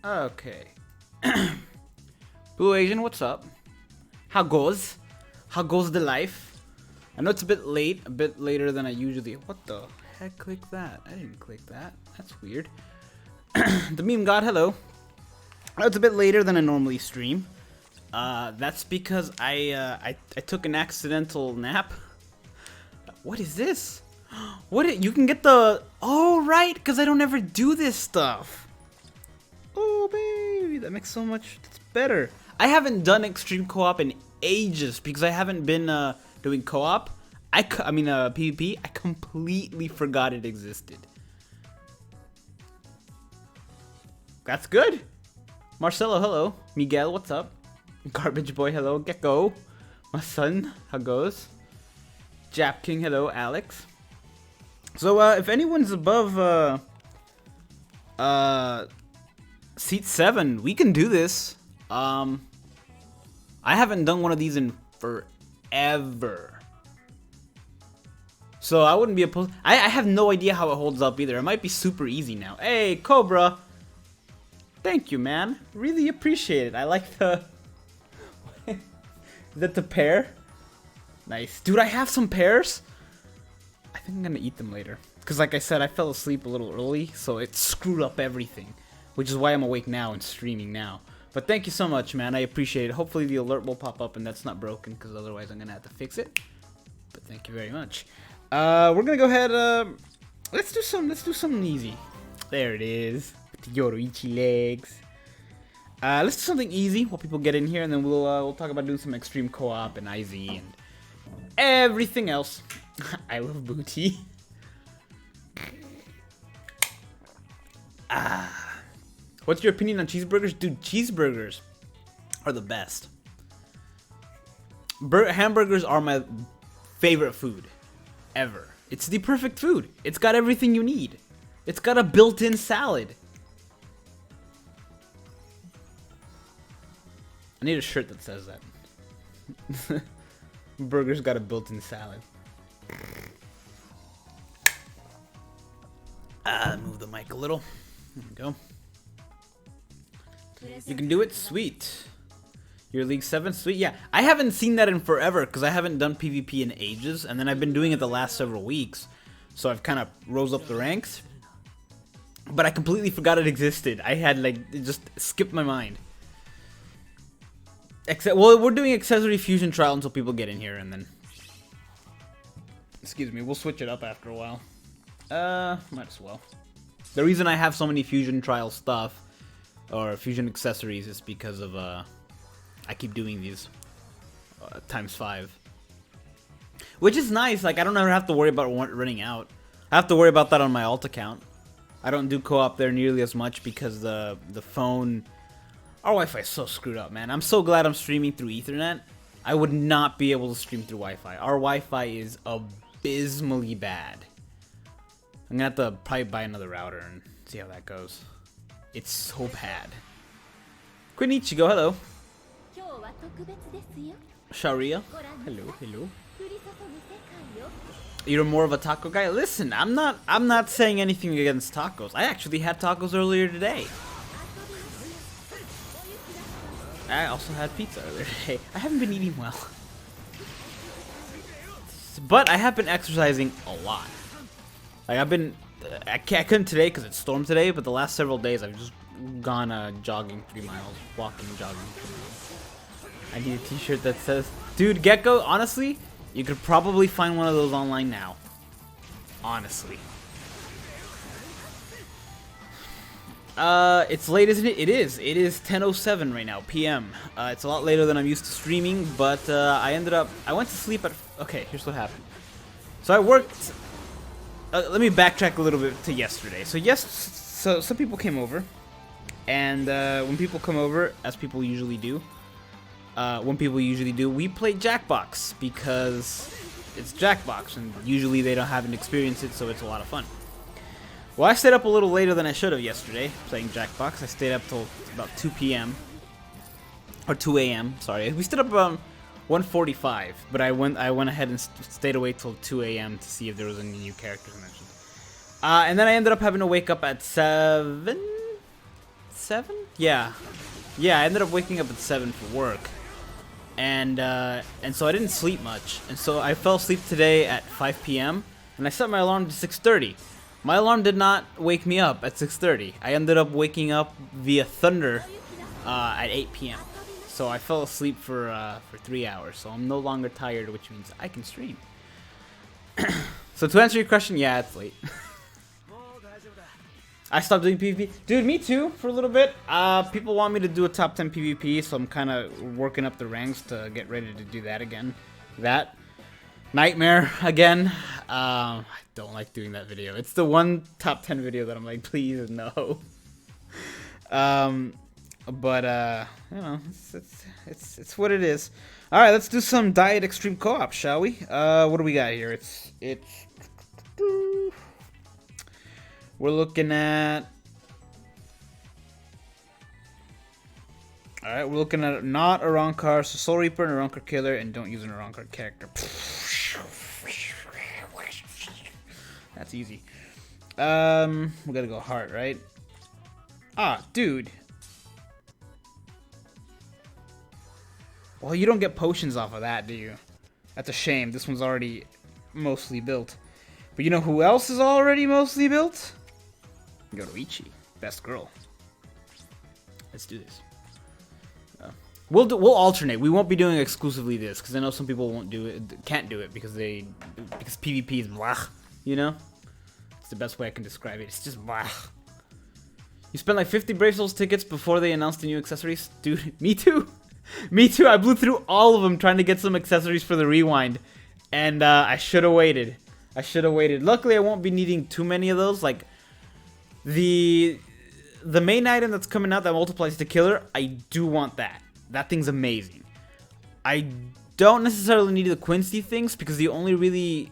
Okay. Blue Asian, what's up? How goes? How goes the life? I know it's a bit late, a bit later than I usually. What the heck? Click that. I didn't click that. That's weird. The meme god, hello. I know it's a bit later than I normally stream. That's because I took an accidental nap. What is this? You can get the... Oh, right, because I don't ever do this stuff. Oh, baby, that makes so much... That's better. I haven't done extreme co-op in ages because I haven't been doing co-op. I mean PvP. I completely forgot it existed. That's good. Marcelo, hello. Miguel, what's up? Garbage boy, hello. Gecko, my son, how goes? Jap King, hello. Alex. So if anyone's above seat 7, we can do this. I haven't done one of these in forever. So I wouldn't be opposed. I have no idea how it holds up either. It might be super easy now. Hey, Cobra. Thank you, man. Really appreciate it. I like the... Is that the pear? Nice. Dude, I have some pears. I think I'm gonna eat them later. Because like I said, I fell asleep a little early, so it screwed up everything. Which is why I'm awake now and streaming now. But thank you so much, man. I appreciate it. Hopefully the alert will pop up and that's not broken, because otherwise I'm gonna have to fix it. But thank you very much. We're gonna go ahead. Let's do something easy. There it is. With the Yoroichi legs. Let's do something easy while people get in here, and then we'll talk about doing some extreme co-op and IZ and everything else. I love booty. What's your opinion on cheeseburgers? Dude, cheeseburgers are the best. Hamburgers are my favorite food ever. It's the perfect food. It's got everything you need. It's got a built-in salad. I need a shirt that says that. Burger's got a built-in salad. Move the mic a little. There we go. You can do it? Sweet. You're League 7? Sweet. Yeah, I haven't seen that in forever because I haven't done PvP in ages, and then I've been doing it the last several weeks, so I've kind of rose up the ranks. But I completely forgot it existed. I had, like, it just skipped my mind. Well, we're doing Accessory Fusion Trial until people get in here, and then... Excuse me, we'll switch it up after a while. Might as well. The reason I have so many Fusion Trial stuff, or Fusion accessories, is because of, I keep doing these times 5. Which is nice, like, I don't ever have to worry about running out. I have to worry about that on my alt account. I don't do co-op there nearly as much because the phone... Our Wi-Fi is so screwed up, man. I'm so glad I'm streaming through Ethernet. I would not be able to stream through Wi-Fi. Our Wi-Fi is abysmally bad. I'm gonna have to probably buy another router and see how that goes. It's so bad. Quinichigo, hello. Sharia, hello, hello. You're more of a taco guy? Listen, I'm not saying anything against tacos. I actually had tacos earlier today. I also had pizza earlier today. I haven't been eating well. But I have been exercising a lot. Like, I couldn't today because it stormed today, but the last several days I've just gone jogging 3 miles, walking, jogging 3 miles. I need a t-shirt that says, dude, Gecko, honestly, you could probably find one of those online now. Honestly. It's late, isn't it? It is. It is 10:07 right now, PM. It's a lot later than I'm used to streaming, but I went to sleep at... Okay, here's what happened. So I worked... let me backtrack a little bit to yesterday. So some people came over, and when people come over, as people usually do, we play Jackbox because it's Jackbox, and usually they haven't experienced it, so it's a lot of fun. Well, I stayed up a little later than I should have yesterday playing Jackbox. I stayed up till about 2 p.m. or 2 a.m. Sorry, we stayed up around 1:45, but I went ahead and stayed awake till 2 a.m. to see if there was any new characters mentioned. And then I ended up having to wake up at 7 7? Yeah. Yeah, I ended up waking up at 7 for work. And so I didn't sleep much. And so I fell asleep today at 5 p.m. and I set my alarm to 6:30. My alarm did not wake me up at 6:30. I ended up waking up via thunder at 8 p.m. So I fell asleep for 3 hours. So I'm no longer tired, which means I can stream. So to answer your question, yeah, it's late. I stopped doing PvP. Dude, me too, for a little bit. People want me to do a top 10 PvP, so I'm kind of working up the ranks to get ready to do that again. That. Nightmare, again. I don't like doing that video. It's the one top 10 video that I'm like, please, no. But, you know, it's what it is. Alright, let's do some Diet Extreme Co-op, shall we? What do we got here? We're looking at... Alright, we're looking at not a wrong card, so Soul Reaper and a wrong card killer, and don't use an wrong card character. That's easy. We gotta go heart, right? Ah, dude. Well, you don't get potions off of that, do you? That's a shame. This one's already mostly built. But you know who else is already mostly built? Go to Ichi. Best girl. Let's do this. We'll alternate. We won't be doing exclusively this because I know some people won't do it, can't do it because PvP is blah. You know, it's the best way I can describe it. It's just blah. You spent like 50 Brave Souls tickets before they announced the new accessories, dude. Me too. Me too. I blew through all of them trying to get some accessories for the rewind, and I should have waited. I should have waited. Luckily, I won't be needing too many of those. Like the main item that's coming out that multiplies the killer, I do want that. That thing's amazing. I don't necessarily need the Quincy things because the only really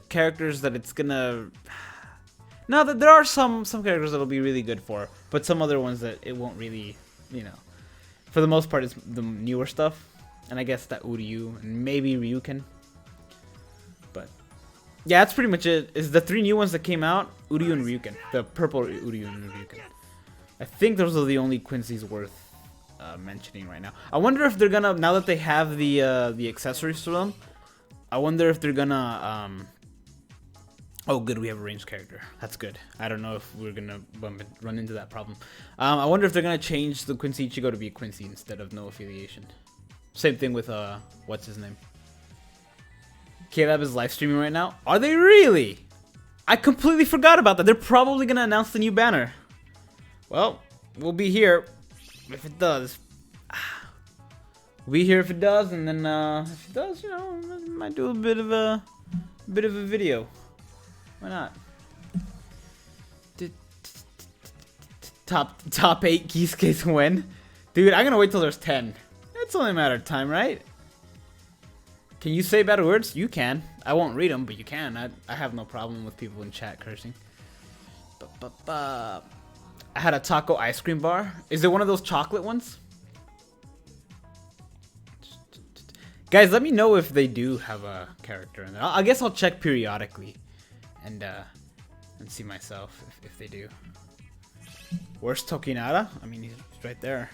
characters that it's gonna... Now that there are some characters that'll be really good for, but some other ones that it won't really, you know. For the most part, it's the newer stuff, and I guess that Uryu and maybe Ryuken. But yeah, that's pretty much it. Is the 3 new ones that came out, Uryu and Ryuken, the purple Uryu and Ryuken. I think those are the only Quincy's worth mentioning right now. I wonder if they're gonna, now that they have the accessories for them, I wonder if they're gonna oh good, we have a ranged character. That's good. I don't know if we're gonna run into that problem. I wonder if they're gonna change the Quincy Ichigo to be a Quincy instead of no affiliation. Same thing with what's his name? K-Lab is live streaming right now. Are they really? I completely forgot about that. They're probably gonna announce the new banner. Well, we'll be here if it does. We'll be here if it does, and then if it does, you know, I might do a bit of a video. Why not? Top 8 Kisuke's win, dude. I'm gonna wait till there's 10. It's only a matter of time, right? Can you say bad words? You can. I won't read them, but you can. I have no problem with people in chat cursing. I had a taco ice cream bar. Is it one of those chocolate ones? Guys, let me know if they do have a character in there. I guess I'll check periodically and see myself if they do. Where's Tokinara? I mean, he's right there.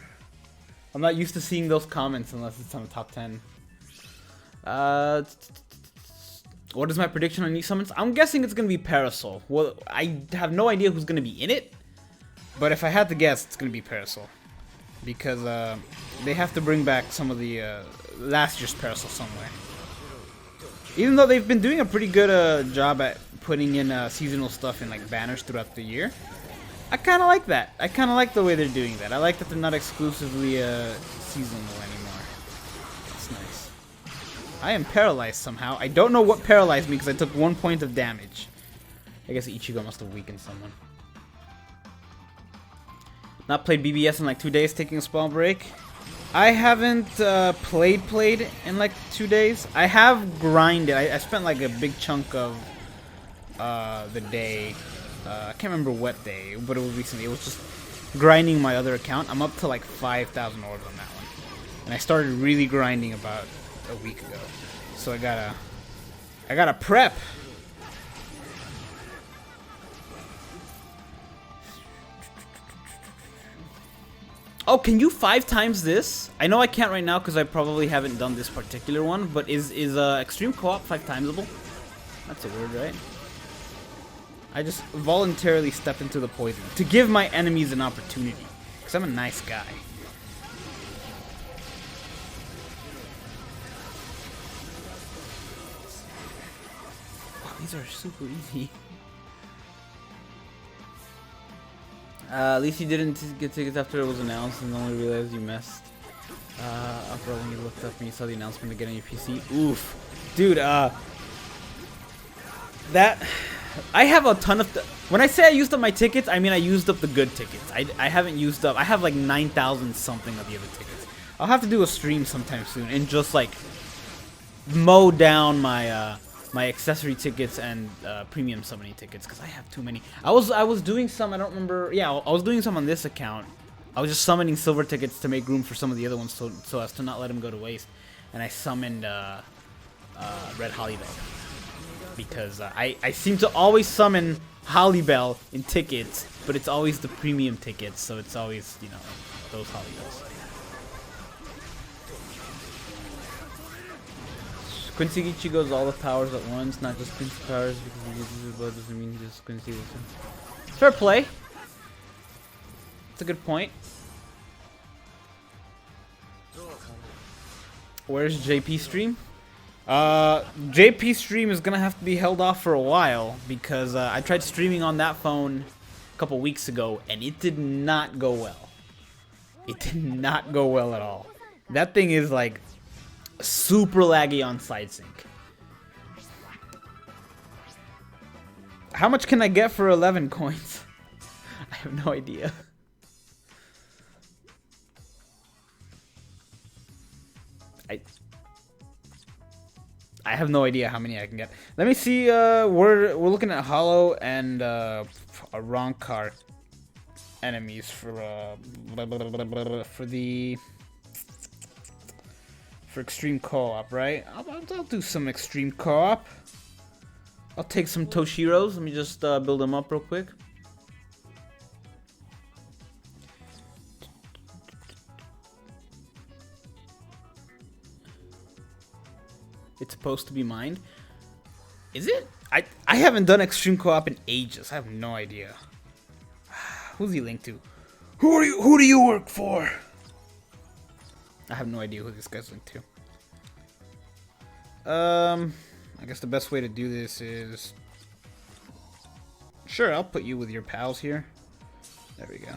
I'm not used to seeing those comments unless it's on the top 10. What is my prediction on new summons? I'm guessing it's gonna be Parasol. Well, I have no idea who's gonna be in it, but if I had to guess, it's gonna be Parasol because they have to bring back some of the last year's Parasol somewhere. Even though they've been doing a pretty good job at putting in seasonal stuff in like banners throughout the year, I kind of like that. I kind of like the way they're doing that. I like that they're not exclusively seasonal anymore. It's nice. I am paralyzed somehow. I don't know what paralyzed me because I took 1 point of damage. I guess Ichigo must have weakened someone. Not played BBS in like 2 days, taking a small break. I haven't played in like 2 days. I have grinded. I spent like a big chunk of the day. I can't remember what day, but it was recently. It was just grinding my other account. I'm up to like 5,000 orbs on that one. And I started really grinding about a week ago. So I gotta prep. Oh, can you 5 times this? I know I can't right now because I probably haven't done this particular one, but is extreme co-op 5 timesable? That's a word, right? I just voluntarily stepped into the poison to give my enemies an opportunity, because I'm a nice guy. Wow, these are super easy. At least you didn't get tickets after it was announced and only realized you messed up when you looked up and you saw the announcement to get on your PC. Oof. Dude, that... I have a ton of... When I say I used up my tickets, I mean I used up the good tickets. I haven't used up... I have like 9,000 something of the other tickets. I'll have to do a stream sometime soon and just like mow down my... my accessory tickets and premium summoning tickets, because I have too many. I was doing some, I don't remember. Yeah, I was doing some on this account. I was just summoning silver tickets to make room for some of the other ones, so as to not let them go to waste. And I summoned Red Hollybell because I seem to always summon Hollybell in tickets, but it's always the premium tickets, so it's always, you know, those Hollybells. Quincy Gichi goes all the powers at once, not just Quincy powers, because he uses his blood doesn't mean just Quincy will. Fair play. That's a good point. Where's JP stream? JP stream is gonna have to be held off for a while because I tried streaming on that phone a couple weeks ago and it did not go well. It did not go well at all. That thing is like super laggy on side sync. How much can I get for 11 coins? I have no idea. I have no idea how many I can get. Let me see. We're looking at Hollow and a Ronkart enemies for extreme co-op, right? I'll do some extreme co-op. I'll take some Toshiros. Let me just build them up real quick. It's supposed to be mined. Is it? I haven't done extreme co-op in ages. I have no idea. Who's he linked to? Who do you work for? I have no idea who this guy's linked to. I guess the best way to do this is... Sure, I'll put you with your pals here. There we go.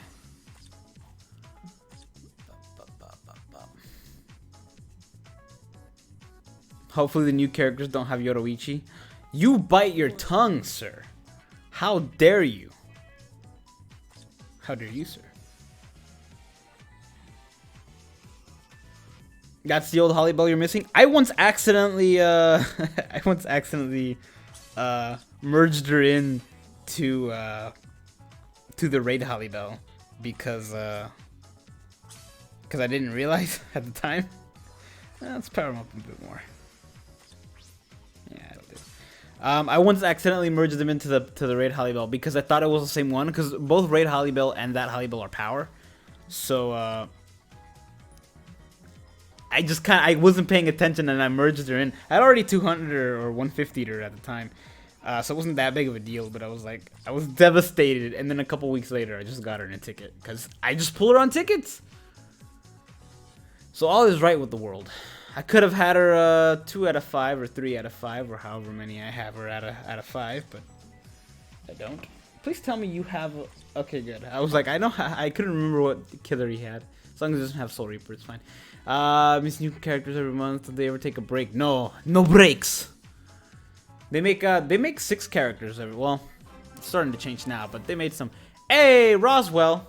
Hopefully the new characters don't have Yoruichi. You bite your tongue, sir. How dare you? How dare you, sir? That's the old Hollybell you're missing. I once accidentally merged her in to the raid Hollybell because I didn't realize at the time. Let's power them up a bit more. Yeah, it'll do. I once accidentally merged them into the raid Hollybell because I thought it was the same one, because both raid Hollybell and that Hollybell are power. So I wasn't paying attention and I merged her in. I had already 200 or 150'd her at the time. So it wasn't that big of a deal, but I was devastated, and then a couple weeks later I just got her in a ticket because I just pull her on tickets. So all is right with the world. I could have had her 2 out of 5 or 3 out of 5 or however many I have her out of 5, but I don't. Please tell me you have. Okay, good. I was like, I couldn't remember what killer he had. As long as it doesn't have Soul Reaper, it's fine. Miss new characters every month. Did they ever take a break? No breaks. They make 6 characters every. Well, it's starting to change now, but they made some. Hey, Roswell.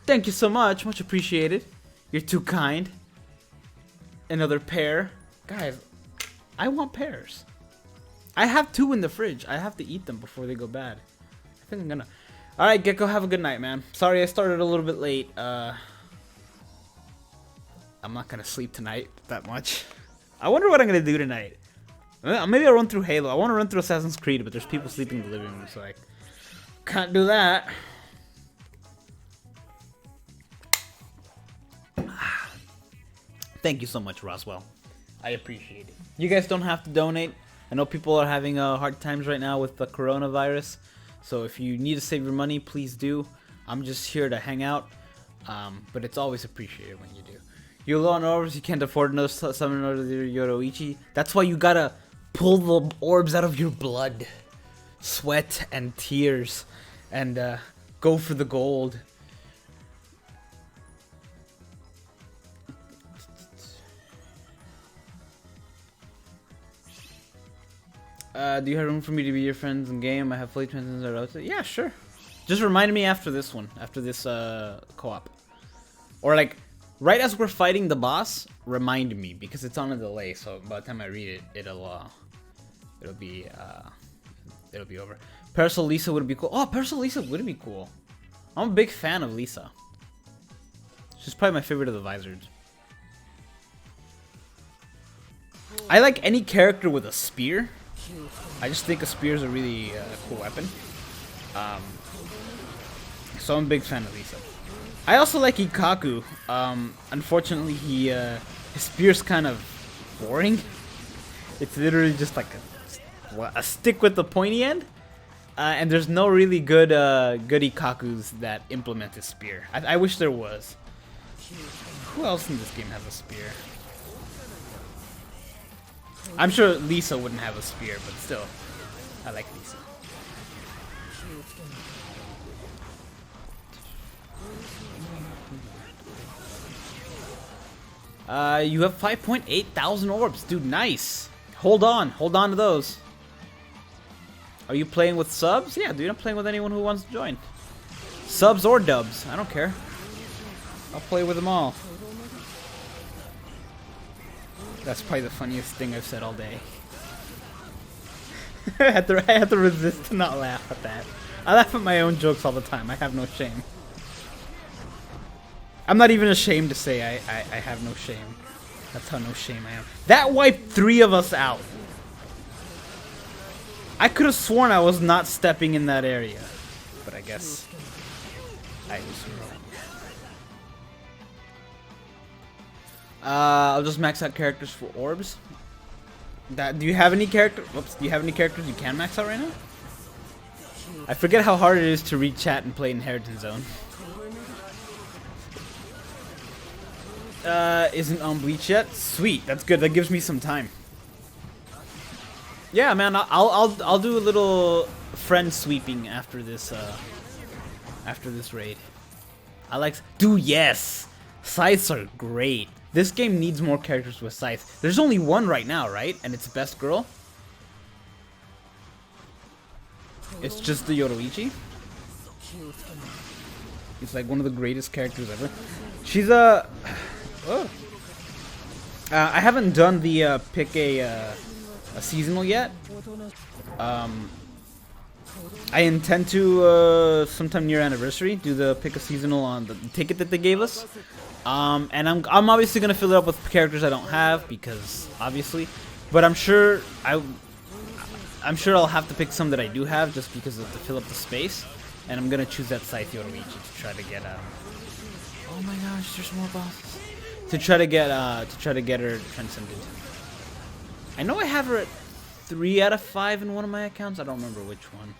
Thank you so much. Much appreciated. You're too kind. Another pear. Guys, I want pears. I have 2 in the fridge. I have to eat them before they go bad. I think I'm gonna. Alright, Gecko, have a good night, man. Sorry I started a little bit late. I'm not gonna sleep tonight that much. I wonder what I'm gonna do tonight. Maybe I'll run through Halo. I want to run through Assassin's Creed, but there's people sleeping in the living room, so I can't do that. Thank you so much, Roswell. I appreciate it. You guys don't have to donate. I know people are having hard times right now with the coronavirus. So if you need to save your money, please do. I'm just here to hang out. But it's always appreciated when you do. You're low on orbs, you can't afford no summon another Yoroichi. That's why you gotta pull the orbs out of your blood, sweat, and tears, and go for the gold. Do you have room for me to be your friends in game? I have fully transcended. Yeah, sure. Just remind me after this one, after this co-op, or like right as we're fighting the boss. Remind me because it's on a delay. So by the time I read it, it'll be over. Parasol Lisa would be cool. Oh, Parasol Lisa would be cool. I'm a big fan of Lisa. She's probably my favorite of the Vizards. I like any character with a spear. I just think a spear is a really cool weapon. So I'm a big fan of Lisa. I also like Ikaku. Unfortunately, his spear's kind of boring. It's literally just like a stick with the pointy end. And there's no really good Ikakus that implement his spear. I wish there was. Who else in this game has a spear? I'm sure Lisa wouldn't have a spear, but still, I like Lisa. You have 5.8 thousand orbs, dude. Nice. Hold on to those. Are you playing with subs? Yeah, dude. I'm playing with anyone who wants to join. Subs or dubs, I don't care. I'll play with them all. That's probably the funniest thing I've said all day. I had to resist to not laugh at that. I laugh at my own jokes all the time. I have no shame. I'm not even ashamed to say I have no shame. That's how no shame I am. That wiped 3 of us out. I could have sworn I was not stepping in that area. But I guess I was wrong. I'll just max out characters for orbs. Do you have any character? Whoops. Do you have any characters you can max out right now? I forget how hard it is to read chat and play Inheritance Zone. Isn't on Bleach yet? Sweet. That's good. That gives me some time. Yeah, man. I'll do a little friend sweeping after this raid. Dude, yes. Scythes are great. This game needs more characters with scythes. There's only one right now, right? And it's Best Girl. It's just the Yoroichi. It's like one of the greatest characters ever. She's a... I haven't done the pick a seasonal yet. I intend to sometime near anniversary do the pick a seasonal on the ticket that they gave us. And I'm obviously gonna fill it up with characters I don't have because obviously, but I'm sure I'll have to pick some that I do have just because to fill up the space. And I'm gonna choose that Scythe Yoroichi to try to get oh my gosh, there's more bosses. To try to get her transcended. I know I have her at 3 out of 5 in one of my accounts. I don't remember which one.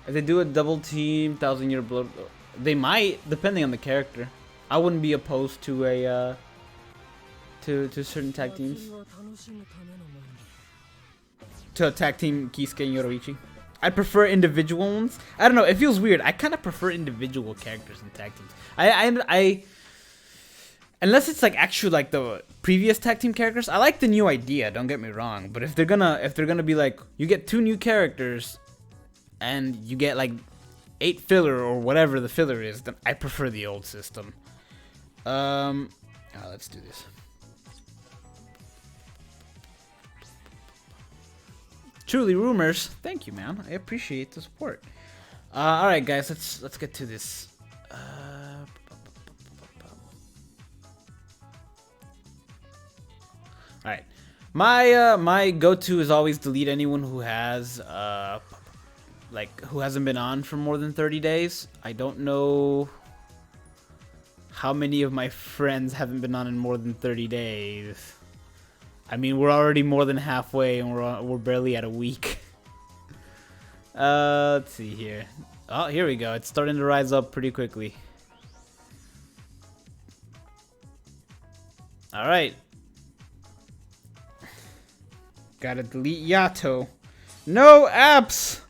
If they do a double team, 1,000-year blood, they might, depending on the character. I wouldn't be opposed to a to certain tag teams. To a tag team Kisuke and Yoroichi. I prefer individual ones. I don't know. It feels weird. I kind of prefer individual characters in tag teams. I unless it's like actually like the previous tag team characters. I like the new idea. Don't get me wrong. But if they're gonna be like you get 2 new characters, and you get like 8 filler or whatever the filler is, then I prefer the old system. Let's do this. Truly rumors. Thank you, man. I appreciate the support. All right, guys. Let's get to this. All right. My go-to is always delete anyone who has who hasn't been on for more than 30 days. I don't know How many of my friends haven't been on in more than 30 days? I mean, we're already more than halfway, and we're barely at a week. Let's see here. Oh, here we go. It's starting to rise up pretty quickly. All right. Gotta delete Yato. No, apps!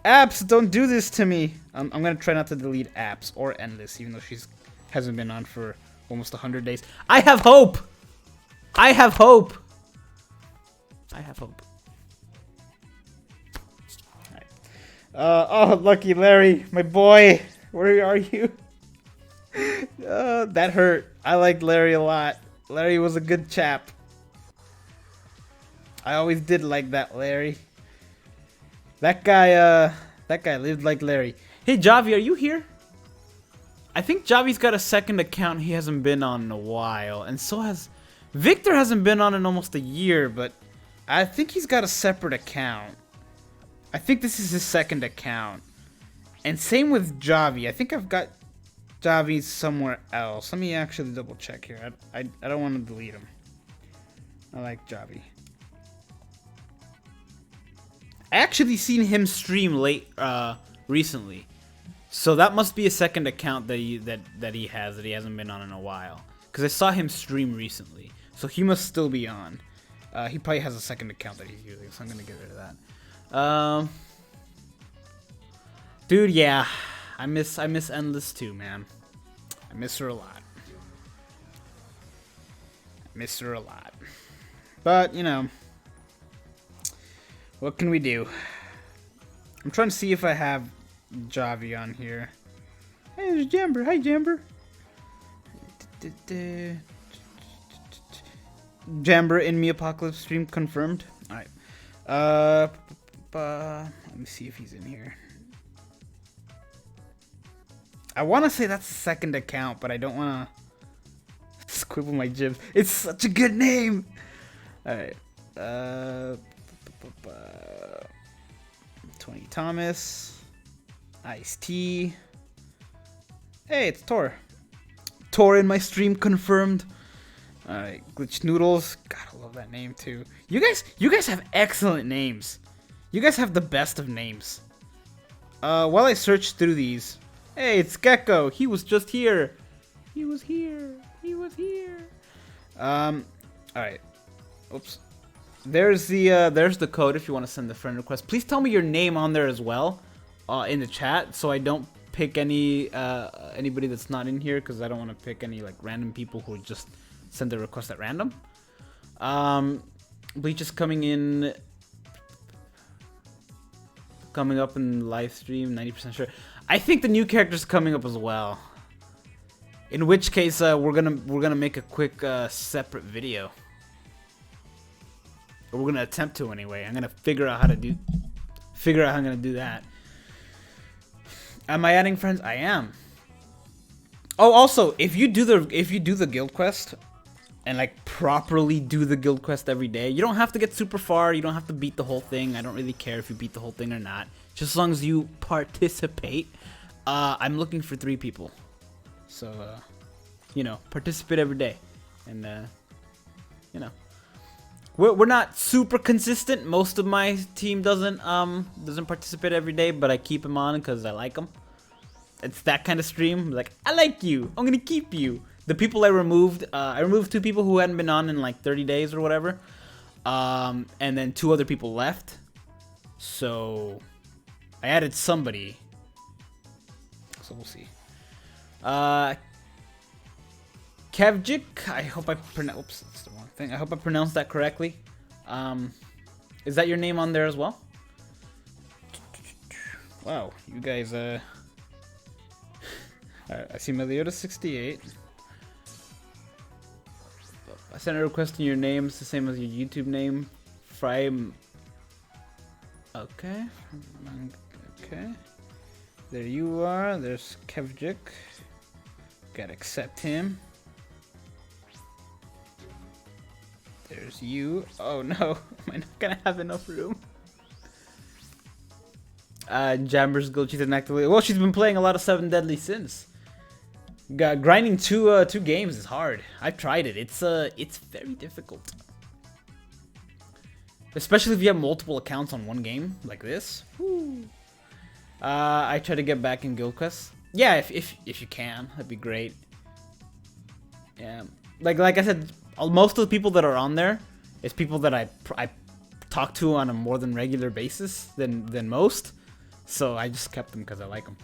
Apps, don't do this to me. I'm gonna try not to delete apps or Endless, even though she's hasn't been on for almost 100 days. I have hope! I have hope! I have hope. Alright. Oh, lucky Larry, my boy. Where are you? That hurt. I liked Larry a lot. Larry was a good chap. I always did like that Larry. That guy lived like Larry. Hey, Javi, are you here? I think Javi's got a second account he hasn't been on in a while, and so has Victor. Hasn't been on in almost a year, but I think he's got a separate account. I think this is his second account. And same with Javi. I think I've got Javi somewhere else. Let me actually double check here. I don't want to delete him. I like Javi. I actually seen him stream recently. So that must be a second account that he hasn't been on in a while. Because I saw him stream recently. So he must still be on. He probably has a second account that he's using, so I'm gonna get rid of that. Dude, yeah. I miss Endless too, man. I miss her a lot. I miss her a lot. But, you know, what can we do? I'm trying to see if I have Javi on here. Hey, there's Jamber. Hi, Jamber. Jamber in Me Apocalypse stream confirmed. Alright. Let me see if he's in here. I want to say that's the second account, but I don't want to squibble my jibs. It's such a good name. Alright. 20 Thomas. Ice-T. Hey, it's Tor. Tor in my stream confirmed. Alright, Glitch Noodles. God, I love that name too. You guys have excellent names. You guys have the best of names. While I search through these. Hey, it's Gecko. He was just here. He was here. He was here. Alright. Oops. There's the code if you want to send the friend request. Please tell me your name on there as well, in the chat, so I don't pick anybody that's not in here, because I don't want to pick any like random people who just send the request at random. Bleach is coming up in live stream, 90% sure. I think the new character's coming up as well. In which case, we're gonna make a quick separate video. Or we're gonna attempt to anyway. I'm gonna figure out how I'm gonna do that. Am I adding friends? I am. Oh, also, if you do the guild quest and like properly do the guild quest every day, you don't have to get super far. You don't have to beat the whole thing. I don't really care if you beat the whole thing or not. Just as long as you participate. I'm looking for 3 people. So, you know, participate every day, and you know. We're not super consistent. Most of my team doesn't participate every day, but I keep them on because I like them. It's that kind of stream. Like, I like you. I'm gonna keep you. The people I removed 2 people who hadn't been on in like 30 days or whatever, and then 2 other people left. So I added somebody. So we'll see. Kevjik, I hope I pronounced. Oops, that's the wrong thing. I hope I pronounced that correctly. Is that your name on there as well? Wow, you guys. Alright, I see Meliota 68. I sent a request in your name. It's the same as your YouTube name. Fry. Okay. Okay. There you are. There's Kevjik. Gotta accept him. There's you. Oh no, am I not gonna have enough room? Jamber's Guild, she's inactively. Well, she's been playing a lot of 7 Deadly Sins. Grinding two games is hard. I've tried it. It's very difficult. Especially if you have multiple accounts on one game like this. Woo. I try to get back in Guild Quest. Yeah, if you can, that'd be great. Yeah, like I said, most of the people that are on there is people that I talk to on a more than regular basis than most. So I just kept them because I like them.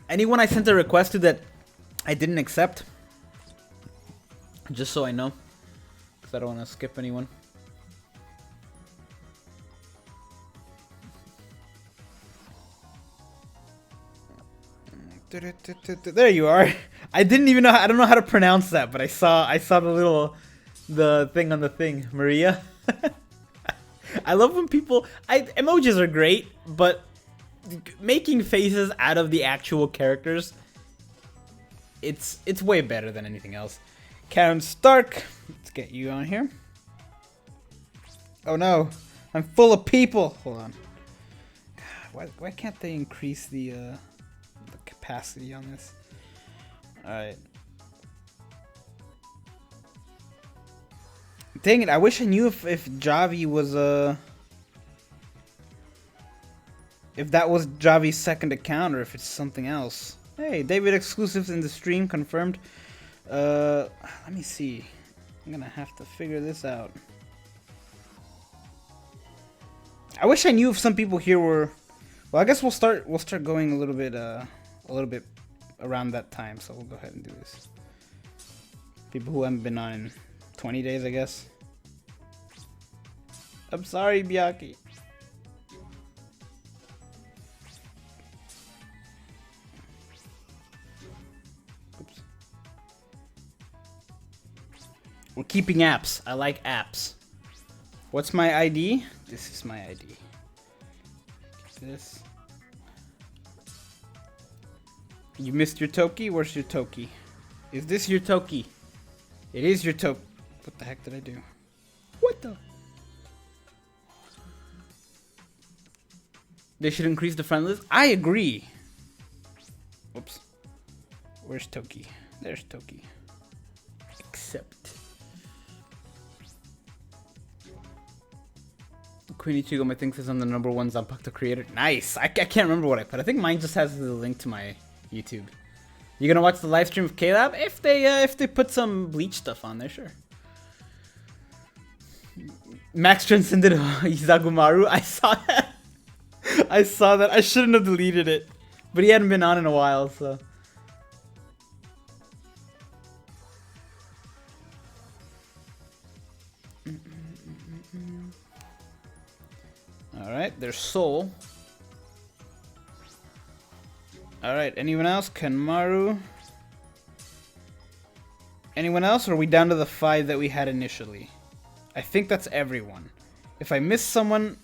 Anyone I sent a request to that I didn't accept, just so I know, because I don't want to skip anyone. There you are. I didn't even know. I don't know how to pronounce that, but I saw the thing on the thing. Maria. I love when people. Emojis are great, but making faces out of the actual characters, it's way better than anything else. Karen Stark, let's get you on here. Oh no, I'm full of people. Hold on. God, why can't they increase the capacity on this? All right. Dang it! I wish I knew if Javi was if that was Javi's second account or if it's something else. Hey, David exclusives in the stream confirmed. Let me see. I'm gonna have to figure this out. I wish I knew if some people here were. Well, I guess we'll start going a little bit around that time. So we'll go ahead and do this. People who haven't been on in 20 days, I guess. I'm sorry, Biaki. Oops. We're keeping apps. I like apps. What's my ID? This is my ID. This. You missed your Toki? Where's your Toki? Is this your Toki? It is your Toki. What the heck did I do? What the? They should increase the friend list? I agree. Whoops. Where's Toki? There's Toki. Accept. Queenie Chigo, my thing says I'm the #1 Zanpakuto creator. Nice! I can't remember what I put. I think mine just has the link to my YouTube. You gonna watch the live stream of K-Lab? If they put some Bleach stuff on there, sure. Max transcended Izagumaru. I saw that. I saw that. I shouldn't have deleted it, but he hadn't been on in a while, so. Alright, there's Soul. Alright, anyone else? Kenmaru. Anyone else, or are we down to the 5 that we had initially? I think that's everyone. If I miss someone...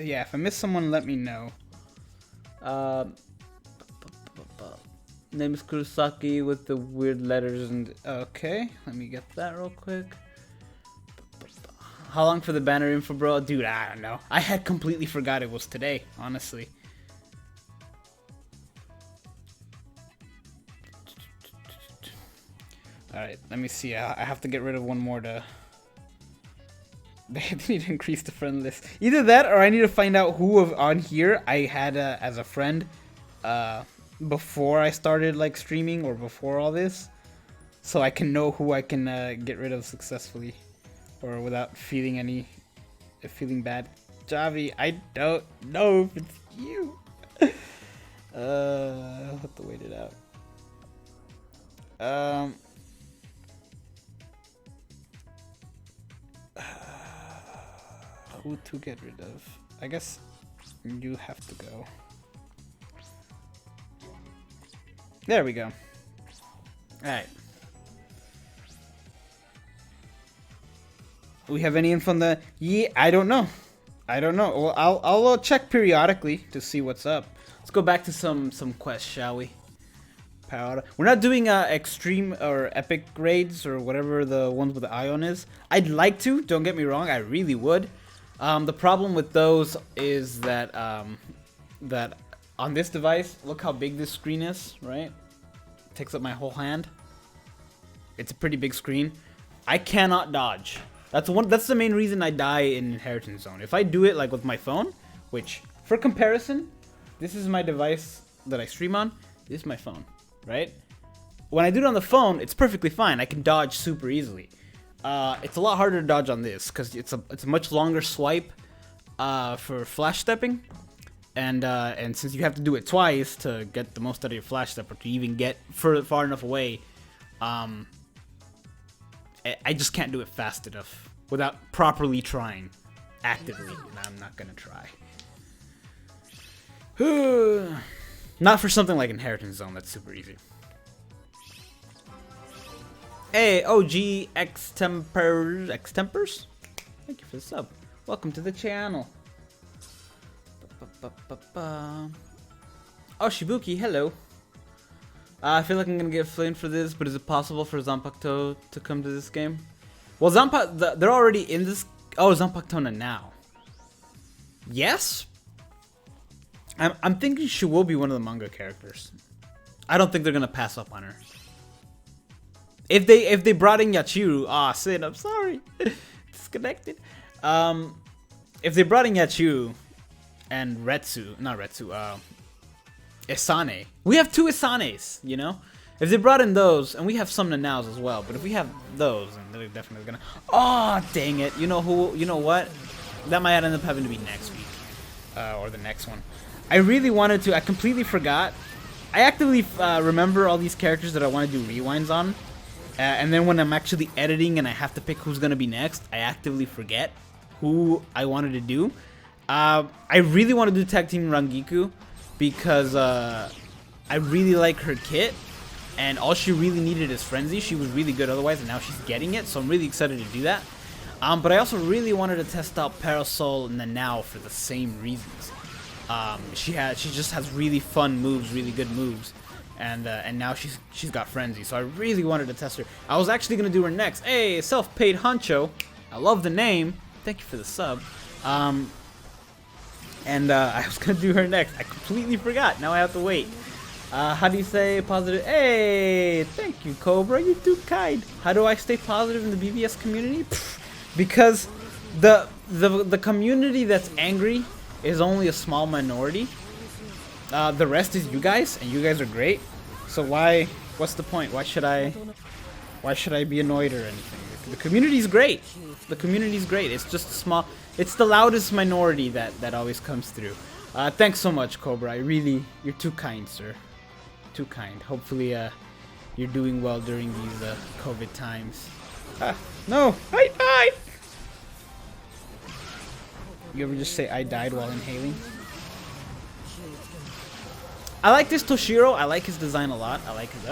yeah, if I miss someone, let me know. Name is Kurosaki with the weird letters and... Okay, let me get that real quick. How long for the banner info, bro? Dude, I don't know. I had completely forgot it was today, honestly. Alright, let me see. I have to get rid of one more to... They need to increase the friend list. Either that, or I need to find out who on here I had as a friend before I started like streaming or before all this, so I can know who I can get rid of successfully, or without feeling bad. Javi, I don't know if it's you. I'll have to wait it out. Who to get rid of? I guess you have to go. There we go. Alright. We have any info on the... Yeah, I don't know. Well, I'll check periodically to see what's up. Let's go back to some quests, shall we? We're not doing extreme or epic raids or whatever the ones with the Ion is. I'd like to, don't get me wrong, I really would. The problem with those is that that on this device, look how big this screen is, right? It takes up my whole hand. It's a pretty big screen. I cannot dodge. That's the main reason I die in Inheritance Zone. If I do it like with my phone, which for comparison, this is my device that I stream on. This is my phone, right? When I do it on the phone, it's perfectly fine. I can dodge super easily. It's a lot harder to dodge on this because it's a much longer swipe for flash stepping, and since you have to do it twice to get the most out of your flash step or to even get far enough away, I just can't do it fast enough without properly trying actively, and I'm not gonna try. Not for something like Inheritance Zone, that's super easy. Hey, OG Extempers? Thank you for the sub. Welcome to the channel. Oh, Shibuki, hello. I feel like I'm gonna get flamed for this, but is it possible for Zanpakuto to come to this game? Well, they're already in this. Oh, Zanpakuto now. Yes? I'm thinking she will be one of the manga characters. I don't think they're gonna pass up on her. If they brought in Yachiru, Sid, I'm sorry, disconnected. If they brought in Yachiru and Isane, we have 2 Isanes, you know. If they brought in those, and we have some Nanaos as well, but if we have those, then they're definitely gonna. Oh, dang it! You know who? You know what? That might end up having to be next week, or the next one. I really wanted to. I completely forgot. I actively remember all these characters that I want to do rewinds on. And then when I'm actually editing and I have to pick who's going to be next, I actively forget who I wanted to do. I really want to do Tag Team Rangiku because I really like her kit. And all she really needed is Frenzy. She was really good otherwise, and now she's getting it. So I'm really excited to do that. But I also really wanted to test out Parasol Nanao for the same reasons. She just has really fun moves, really good moves. And now she's got Frenzy, so I really wanted to test her. I was actually gonna do her next. Hey, self-paid Honcho, I love the name. Thank you for the sub. I was gonna do her next. I completely forgot. Now I have to wait. How do you say positive? Hey, thank you, Cobra. You're too kind. How do I stay positive in the BBS community? Because the community that's angry is only a small minority. The rest is you guys, and you guys are great. So what's the point? Why should I be annoyed or anything? The community's great. The community's great. It's just a small, it's the loudest minority that always comes through. Thanks so much, Cobra. You're too kind, sir. Too kind. Hopefully, you're doing well during these COVID times. No, I died. You ever just say I died while inhaling? I like this Toshiro. I like his design a lot. I like his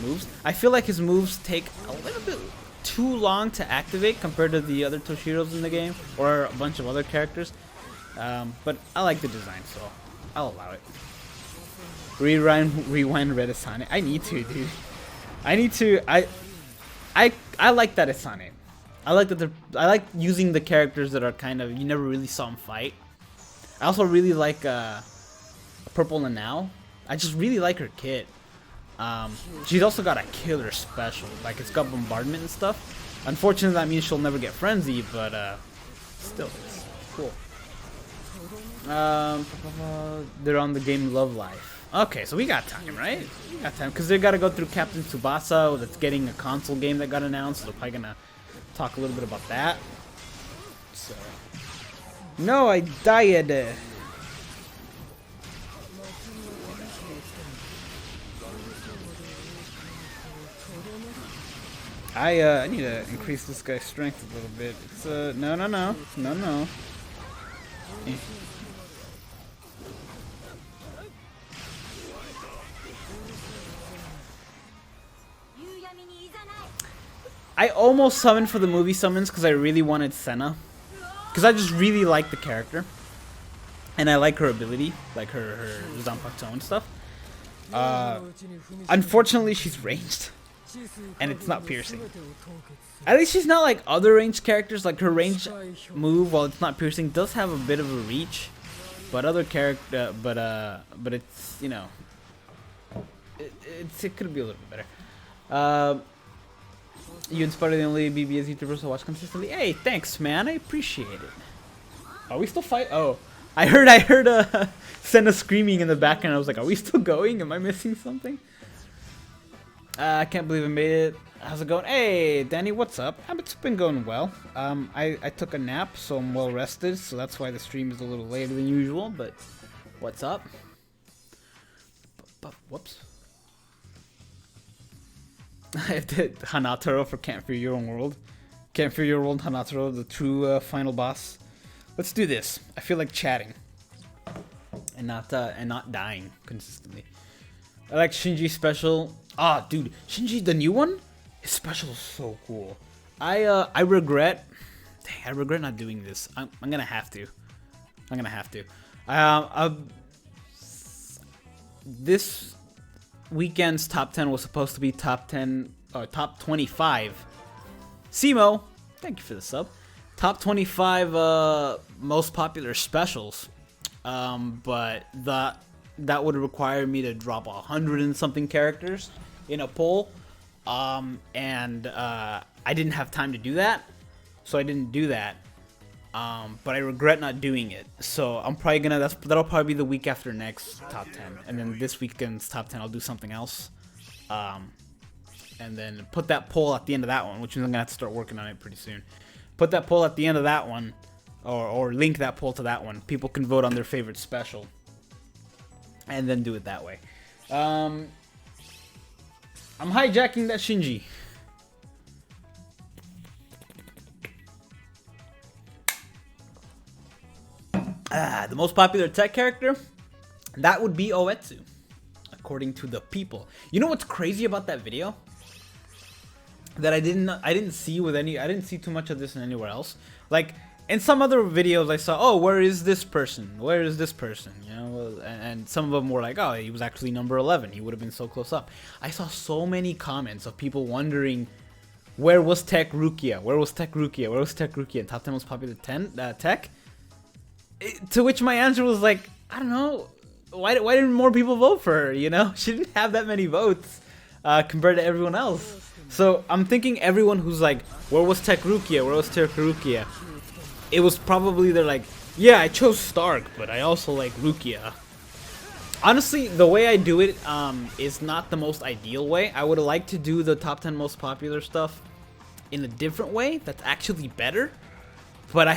moves. I feel like his moves take a little bit too long to activate compared to the other Toshiros in the game or a bunch of other characters. But I like the design, so I'll allow it. Rewind Red Asane. I need to, dude. I need to. I like that Asane. I like that. I like using the characters that are kind of you never really saw them fight. I also really like Purple Nanao. I just really like her kit. She's also got a killer special. Like, it's got bombardment and stuff. Unfortunately, that means she'll never get Frenzy, but still, it's cool. They're on the game Love Life. Okay, so we got time, right? We got time, because they got to go through Captain Tsubasa that's getting a console game that got announced. So we're probably going to talk a little bit about that. So, no, I died. I need to increase this guy's strength a little bit. It's no. I almost summoned for the movie summons because I really wanted Senna. Because I just really like the character. And I like her ability, like her Zanpakuto and stuff. Unfortunately, she's ranged. and it's not piercing. At least she's not like other ranged characters. Like her range move, while it's not piercing, does have a bit of a reach. But other character, but it's, you know, it could be a little bit better. You inspire the only BBS YouTubers to watch consistently. Hey, thanks, man. I appreciate it. Are we still fight? Oh, I heard Senna screaming in the background. I was like, are we still going? Am I missing something? I can't believe I made it. How's it going? Hey, Danny, what's up? It's been going well. I took a nap, so I'm well rested. So that's why the stream is a little later than usual. But what's up? Whoops. I did Hanataro for Can't Fear Your Own World. Can't Fear Your World, Hanataro, the true final boss. Let's do this. I feel like chatting and not dying consistently. I like Shinji's special. Ah, dude, Shinji, the new one, his special is so cool. I regret. Dang, I regret not doing this. I'm gonna have to. I'm gonna have to. This weekend's top 10 was supposed to be top 10 or top 25. Simo, thank you for the sub. Top 25 most popular specials. But that would require me to drop 100 and something characters in a poll. And I didn't have time to do that, so I didn't do that. But I regret not doing it. So I'm probably gonna, that'll probably be the week after next top 10, and then this weekend's top 10 I'll do something else. And then put that poll at the end of that one, which means I'm gonna have to start working on it pretty soon. Put that poll at the end of that one, or link that poll to that one. People can vote on their favorite special, and then do it that way. I'm hijacking that Shinji. The most popular tech character, that would be Oetsu, according to the people. You know what's crazy about that video? That I didn't see with any, I didn't see too much of this in anywhere else. Like in some other videos I saw, oh, where is this person? Where is this person? You know, and some of them were like, oh, he was actually number 11. He would have been so close up. I saw so many comments of people wondering, where was Tech Rukia? Where was Tech Rukia? Where was Tech Rukia? Top 10 most popular tech. To which my answer was like, I don't know. Why didn't more people vote for her? You know, she didn't have that many votes compared to everyone else. So I'm thinking everyone who's like, where was Tech Rukia? Where was Tech Rukia? It was probably they're like, yeah, I chose Stark, but I also like Rukia. Honestly, the way I do it is not the most ideal way. I would like to do the top 10 most popular stuff in a different way that's actually better, but I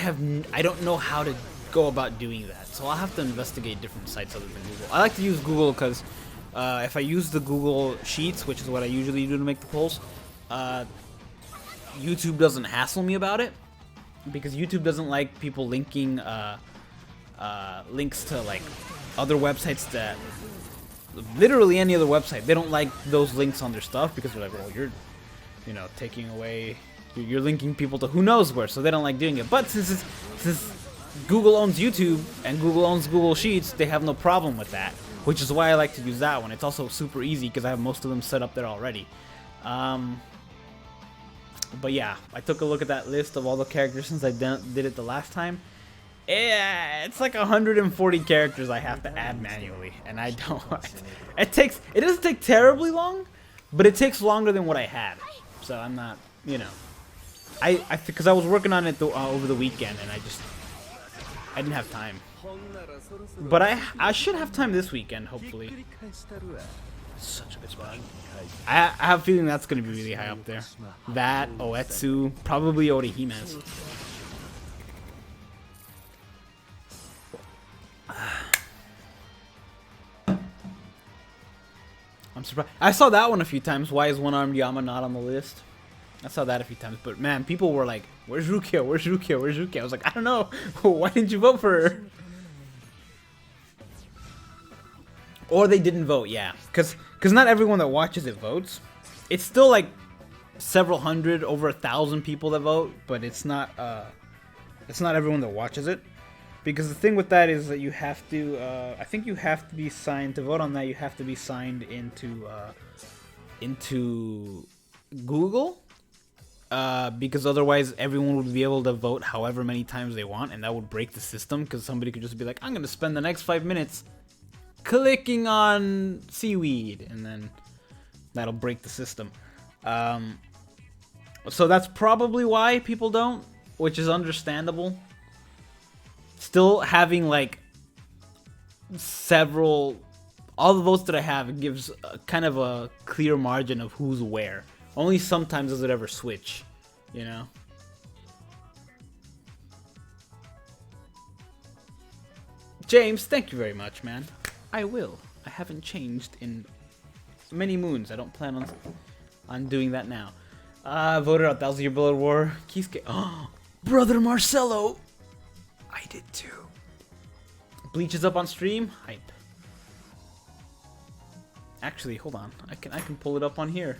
don't know how to go about doing that. So I'll have to investigate different sites other than Google. I like to use Google because if I use the Google Sheets, which is what I usually do to make the polls, YouTube doesn't hassle me about it, because YouTube doesn't like people linking links to like other websites, that literally any other website. They don't like those links on their stuff because they're like, well, you're, you know, taking away, you're linking people to who knows where, so they don't like doing it. But since Google owns YouTube and Google owns Google Sheets, they have no problem with that, which is why I like to use that one. It's also super easy because I have most of them set up there already. But yeah, I took a look at that list of all the characters since I did it the last time. Yeah, it's like 140 characters I have to add manually, and I don't. It doesn't take terribly long, but it takes longer than what I had. So I'm not, you know, because I was working on it over the weekend, and I didn't have time. But I should have time this weekend, hopefully. Such a good spot. I have a feeling that's going to be really high up there. That, Oetsu, probably Orihime's. I'm surprised. I saw that one a few times. Why is one-armed Yama not on the list? I saw that a few times. But man, people were like, where's Rukia? Where's Rukia? Where's Rukia? I was like, I don't know. Why didn't you vote for her? Or they didn't vote, yeah. Because not everyone that watches it votes. It's still like several hundred, over 1,000 people that vote, but it's not everyone that watches it. Because the thing with that is that you have to, I think you have to be signed, to vote on that, you have to be signed into Google, because otherwise everyone would be able to vote however many times they want, and that would break the system, because somebody could just be like, I'm going to spend the next 5 minutes clicking on seaweed, and then that'll break the system. So that's probably why people don't, which is understandable. Still having like all the votes that I have, it gives kind of a clear margin of who's where. Only sometimes does it ever switch, you know? James, thank you very much, man. I will. I haven't changed in many moons. I don't plan on doing that now. Voted out 1,000 Year Blood War. Kisuke. Oh, Brother Marcelo. I did too. Bleach is up on stream. Hype. Actually, hold on. I can pull it up on here.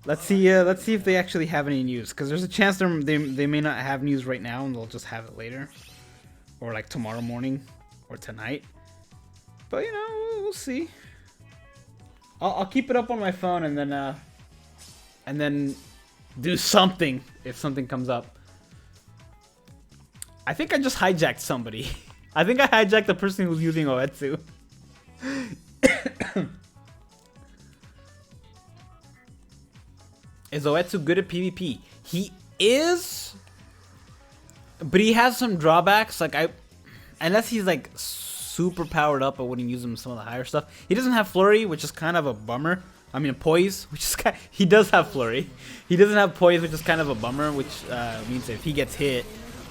Let's see if they actually have any news, because there's a chance they may not have news right now, and they'll just have it later, or like tomorrow morning, or tonight. But you know, we'll see. I'll keep it up on my phone, and then do something if something comes up. I think I just hijacked somebody. I think I hijacked the person who's using Oetsu. Is Oetsu good at PvP? He is, but he has some drawbacks. Like unless he's like super powered up, I wouldn't use him in some of the higher stuff. He doesn't have Flurry, which is kind of a bummer. I mean, Poise, which is he does have Flurry. He doesn't have Poise, which is kind of a bummer, which means if he gets hit,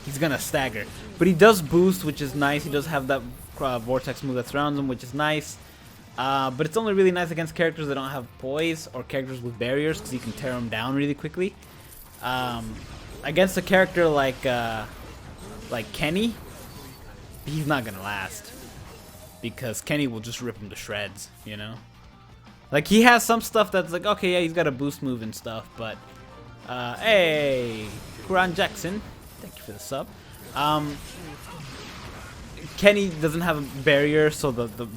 he's gonna stagger. But he does boost, which is nice. He does have that vortex move that surrounds him, which is nice. But it's only really nice against characters that don't have Poise or characters with barriers, because you can tear them down really quickly. Against a character like Kenny, he's not gonna last, because Kenny will just rip him to shreds, you know? Like, he has some stuff that's like, okay, yeah, he's got a boost move and stuff, but hey, Kuran Jackson, thank you for the sub. Kenny doesn't have a barrier, so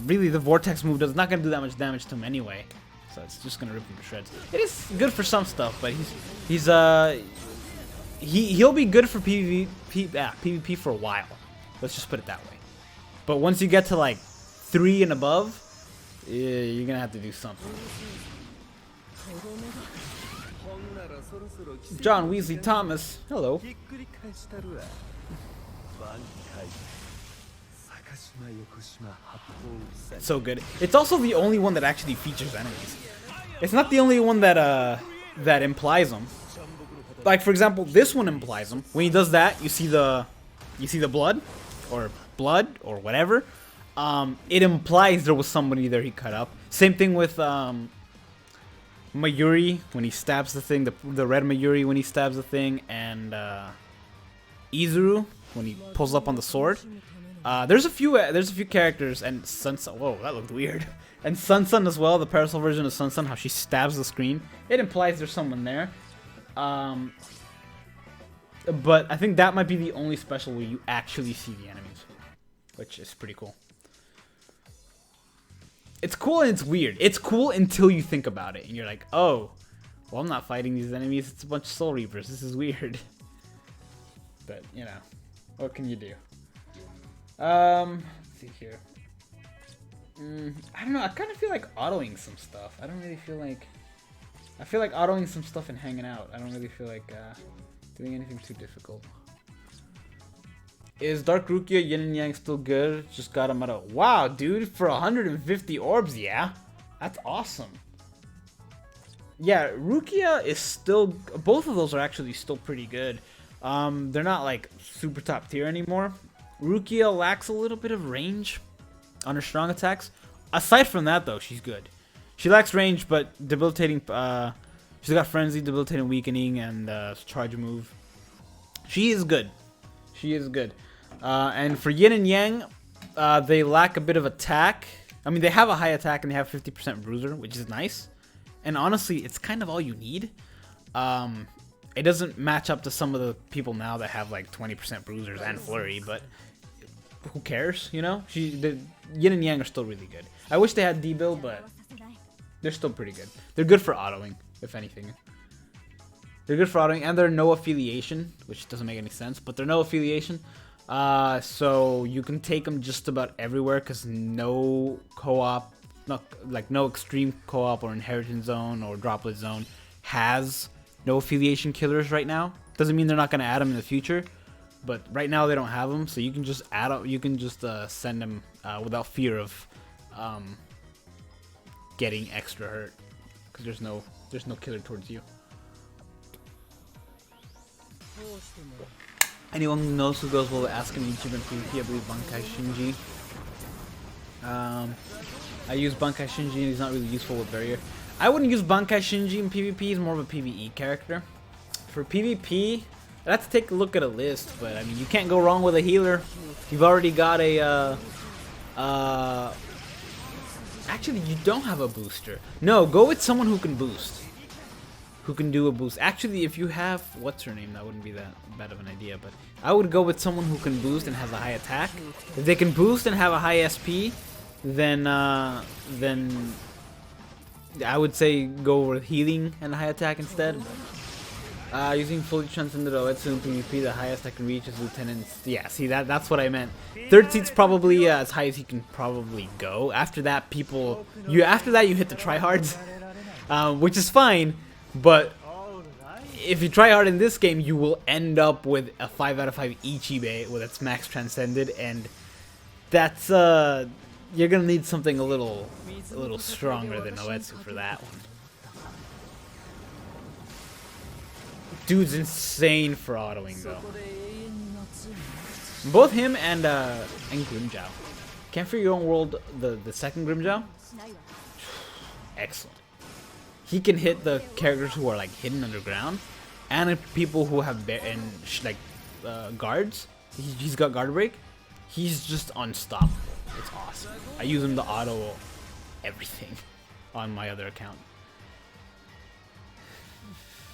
really the vortex move is not gonna do that much damage to him anyway. So it's just gonna rip him to shreds. It is good for some stuff, but he'll be good for PvP for a while. Let's just put it that way. But once you get to like 3 and above, you're gonna have to do something. John Weasley Thomas, hello. So good. It's also the only one that actually features enemies. It's not the only one that implies them. Like, for example, this one implies them. When he does that, you see the blood or whatever. It implies there was somebody there he cut up. Same thing with Mayuri when he stabs the thing, the red Mayuri when he stabs the thing, and Izuru when he pulls up on the sword. There's a few characters, and Sun-Sun. Whoa, that looked weird. And Sun-Sun as well, the Parasol version of Sun-Sun, how she stabs the screen. It implies there's someone there. But I think that might be the only special where you actually see the enemies, which is pretty cool. It's cool and it's weird. It's cool until you think about it, and you're like, oh, well, I'm not fighting these enemies. It's a bunch of Soul Reapers. This is weird. But, you know, what can you do? Let's see here. I don't know. I kind of feel like autoing some stuff. I don't really feel like... I feel like autoing some stuff and hanging out. I don't really feel like doing anything too difficult. Is Dark Rukia Yin and Yang still good? Just got him out of... Wow, dude. For 150 orbs, yeah. That's awesome. Yeah, Rukia is still... Both of those are actually still pretty good. They're not, like, super top tier anymore. Rukia lacks a little bit of range on her strong attacks. Aside from that, though, she's good. She lacks range, but debilitating... she's got Frenzy, Debilitating Weakening, and Charge Move. She is good. She is good. And for Yin and Yang, they lack a bit of attack. I mean, they have a high attack and they have 50% Bruiser, which is nice. And honestly, it's kind of all you need. It doesn't match up to some of the people now that have like 20% Bruisers and Flurry, but who cares, you know? The Yin and Yang are still really good. I wish they had D-Bill, but they're still pretty good. They're good for autoing. if anything. They're good for autoing, and they're no affiliation, which doesn't make any sense, but they're no affiliation. So you can take them just about everywhere, because no co-op, no extreme co-op or inheritance zone or droplet zone has no affiliation killers right now. Doesn't mean they're not going to add them in the future, but right now they don't have them, so you can just add up. You can just send them without fear of getting extra hurt, because there's no killer towards you. Anyone who knows who goes well ask him YouTube and PvP. I believe Bankai Shinji. I use Bankai Shinji and he's not really useful with barrier. I wouldn't use Bankai Shinji in PvP. He's more of a PvE character. For PvP, I'd have to take a look at a list, but I mean, you can't go wrong with a healer. You've already got a actually, you don't have a booster. No, go with someone who can boost. Who can do a boost. Actually, if you have, what's her name? That wouldn't be that bad of an idea, but I would go with someone who can boost and has a high attack. If they can boost and have a high SP, then I would say go with healing and high attack instead. Using fully transcended Oetsu in PvP, the highest I can reach is Lieutenant's. Yeah, see, that's what I meant. Third seat's probably as high as you can probably go. After that, after that you hit the tryhards, which is fine. But if you try hard in this game, you will end up with a 5 out of 5 Ichibe with its max transcended, and that's you're gonna need something a little stronger than Oetsu for that one. Dude's insane for autoing though. Both him and Grimjow. Can't for your own world the second Grimjow? Excellent. He can hit the characters who are like hidden underground, and people who have guards. He's got guard break. He's just unstoppable. It's awesome. I use him to auto everything on my other account.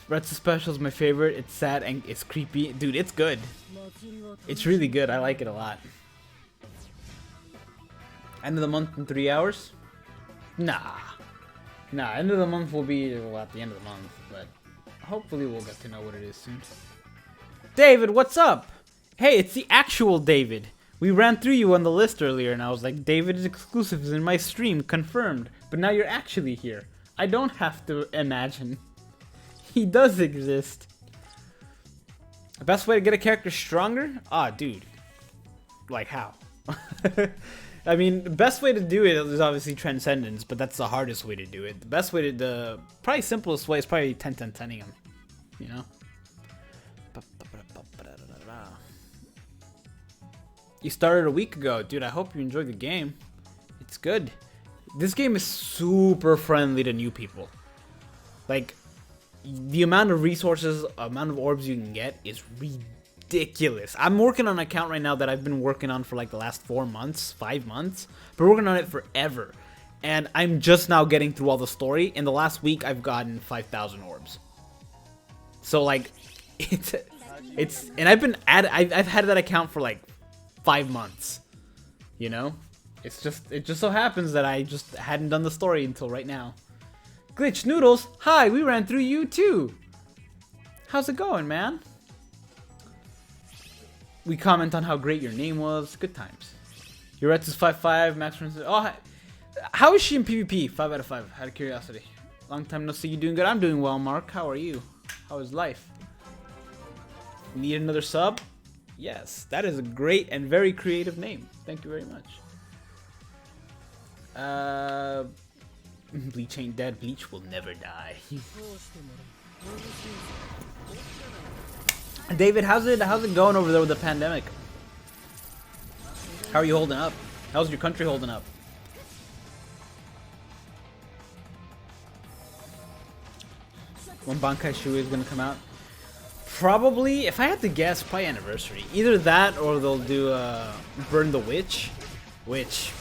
Retsu Special is my favorite. It's sad and it's creepy. Dude, it's good. It's really good. I like it a lot. End of the month in 3 hours? Nah, end of the month will be at the end of the month, but hopefully we'll get to know what it is soon. David, what's up? Hey, it's the actual David. We ran through you on the list earlier, and I was like, David's exclusive is in my stream, confirmed. But now you're actually here. I don't have to imagine. He does exist. The best way to get a character stronger? Ah, dude. Like how? I mean, the best way to do it is obviously Transcendence, but that's the hardest way to do it. The best way to, the probably simplest way is probably 10-10-10ing him, you know? You started a week ago. Dude, I hope you enjoyed the game. It's good. This game is super friendly to new people. Like, the amount of resources, amount of orbs you can get is ridiculous. I'm working on an account right now that I've been working on for like the last 4 months, 5 months. Been working on it forever. And I'm just now getting through all the story. In the last week, I've gotten 5,000 orbs. So like, it's and I've had that account for like 5 months. You know? It just so happens that I just hadn't done the story until right now. Glitch Noodles, hi, we ran through you too. How's it going, man? We comment on how great your name was. Good times. Your Retsu's 5-5, Max Prince. Oh, hi. How is she in PvP? 5 out of 5. Out of curiosity. Long time no see. You doing good? I'm doing well, Mark. How are you? How is life? Need another sub? Yes, that is a great and very creative name. Thank you very much. Bleach ain't dead. Bleach will never die. David, how's it going over there with the pandemic? How are you holding up? How's your country holding up? When Bankai Shui is gonna come out? Probably, if I had to guess, probably Anniversary. Either that or they'll do Burn the Witch, which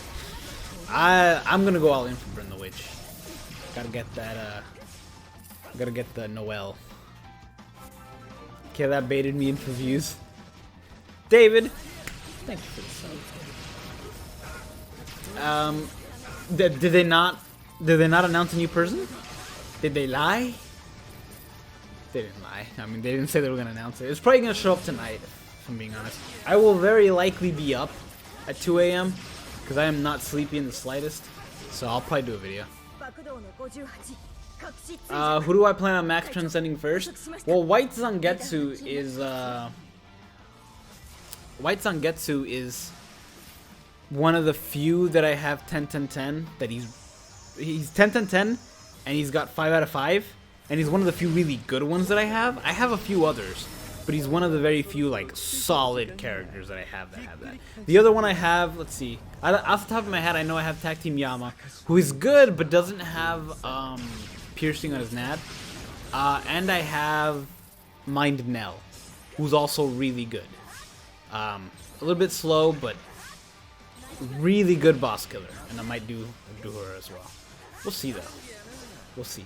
I'm gonna go all in for Burn the Witch. Gotta get that. Gotta get the Noel. Okay, that baited me in for views. David, thank you for the sub. Did they not announce a new person? Did they lie? They didn't lie. I mean, they didn't say they were gonna announce it. It's probably gonna show up tonight, if I'm being honest. I will very likely be up at 2 a.m. because I am not sleepy in the slightest. So I'll probably do a video. Who do I plan on max transcending first? Well, White Zangetsu is one of the few that I have 10-10-10 that he's 10-10-10 and he's got 5 out of 5 and he's one of the few really good ones that I have. I have a few others, but he's one of the very few like solid characters that I have that. The other one I have, let's see, off the top of my head I know I have Tag Team Yama, who is good but doesn't have piercing on his nad, and I have Mind Nell, who's also really good. A little bit slow, but really good boss killer, and I might do her as well. We'll see though. We'll see.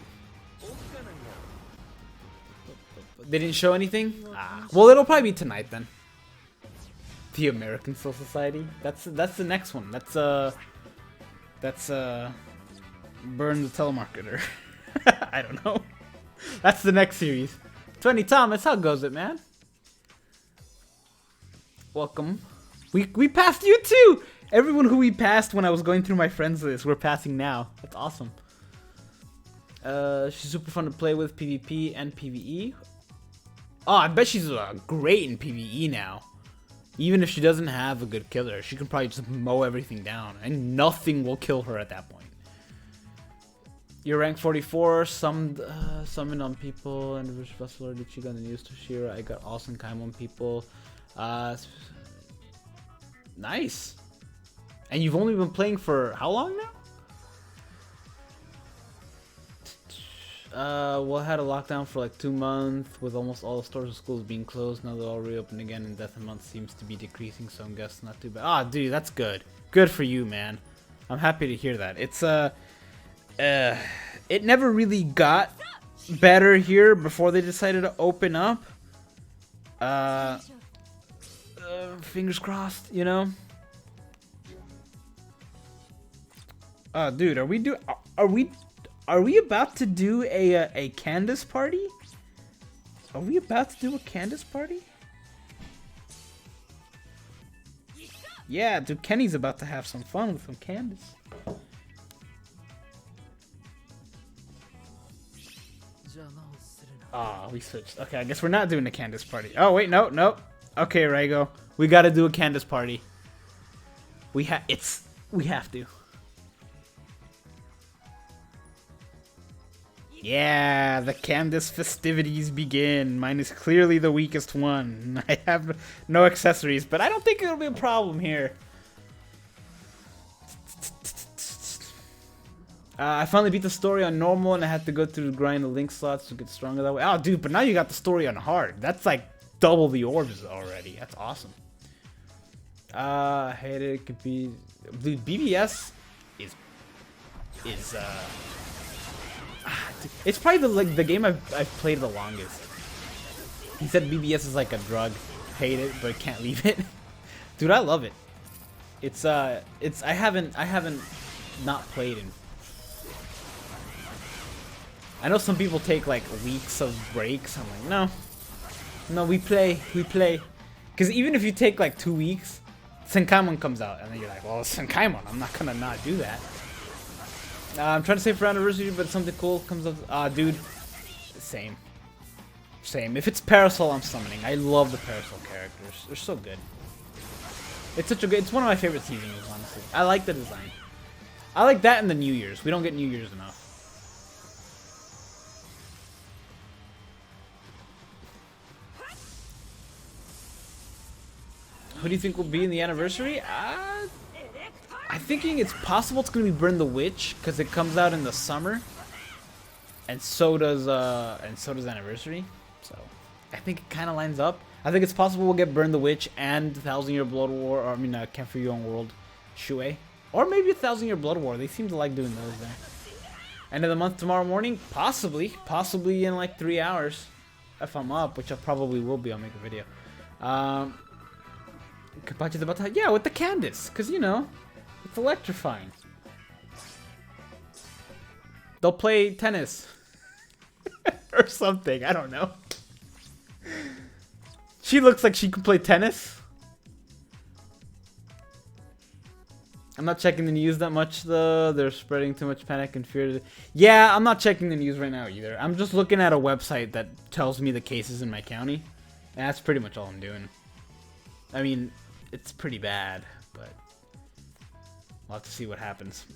They didn't show anything? Well, it'll probably be tonight then. The American Soul Society. That's the next one. That's Burn the Telemarketer. I don't know. That's the next series. 20 Thomas, how goes it, man? Welcome. We passed you too! Everyone who we passed when I was going through my friends list, we're passing now. That's awesome. She's super fun to play with, PvP and PvE. Oh, I bet she's great in PvE now. Even if she doesn't have a good killer, she can probably just mow everything down, and nothing will kill her at that point. You're rank 44, summoned on people, and the Vessel did she got the news to Shira. I got all Senkai on people. Nice. And you've only been playing for how long now? Well, I had a lockdown for like 2 months with almost all the stores and schools being closed. Now they're all reopened again, and death a month seems to be decreasing, so I'm guessing not too bad. Ah, dude, that's good. Good for you, man. I'm happy to hear that. It's it never really got better here before they decided to open up. Fingers crossed, you know. Dude, are we about to do a Candace party? Are we about to do a Candace party? Yeah, dude, Kenny's about to have some fun with some Candace. Ah, we switched. Okay, I guess we're not doing a Candace party. Oh wait, no. Okay, Raigo, we gotta do a Candace party. We have to. Yeah, the Candace festivities begin. Mine is clearly the weakest one. I have no accessories, but I don't think it'll be a problem here. I finally beat the story on normal, and I had to go through the grind the link slots to get stronger that way. Oh, dude, but now you got the story on hard. That's like double the orbs already. That's awesome. I hate it. It could be... Dude, BBS is it's probably the game I've played the longest. He said BBS is like a drug. Hate it, but can't leave it. Dude, I love it. I haven't not played in... I know some people take like weeks of breaks. I'm like, no, we play. Because even if you take like 2 weeks, Senkaimon comes out, and then you're like, well, it's Senkaimon. I'm not gonna not do that. I'm trying to save for anniversary, but something cool comes up. Dude, same. If it's Parasol, I'm summoning. I love the Parasol characters. They're so good. It's one of my favorite TV moves, honestly. I like the design. I like that in the New Year's. We don't get New Year's enough. Who do you think will be in the anniversary? I'm thinking it's possible it's gonna be Burn the Witch because it comes out in the summer, and so does Anniversary. So I think it kind of lines up. I think it's possible we'll get Burn the Witch and 1,000-Year Blood War, or I mean, Camp for Your Own World, Shuei, or maybe 1,000-Year Blood War. They seem to like doing those there. End of the month tomorrow morning, possibly in like 3 hours, if I'm up, which I probably will be. I'll make a video. Yeah, with the Candace, because, you know, it's electrifying. They'll play tennis. or something. I don't know. She looks like she could play tennis. I'm not checking the news that much though. They're spreading too much panic and fear. Yeah, I'm not checking the news right now either. I'm just looking at a website that tells me the cases in my county. And that's pretty much all I'm doing. I mean, it's pretty bad, but we'll have to see what happens.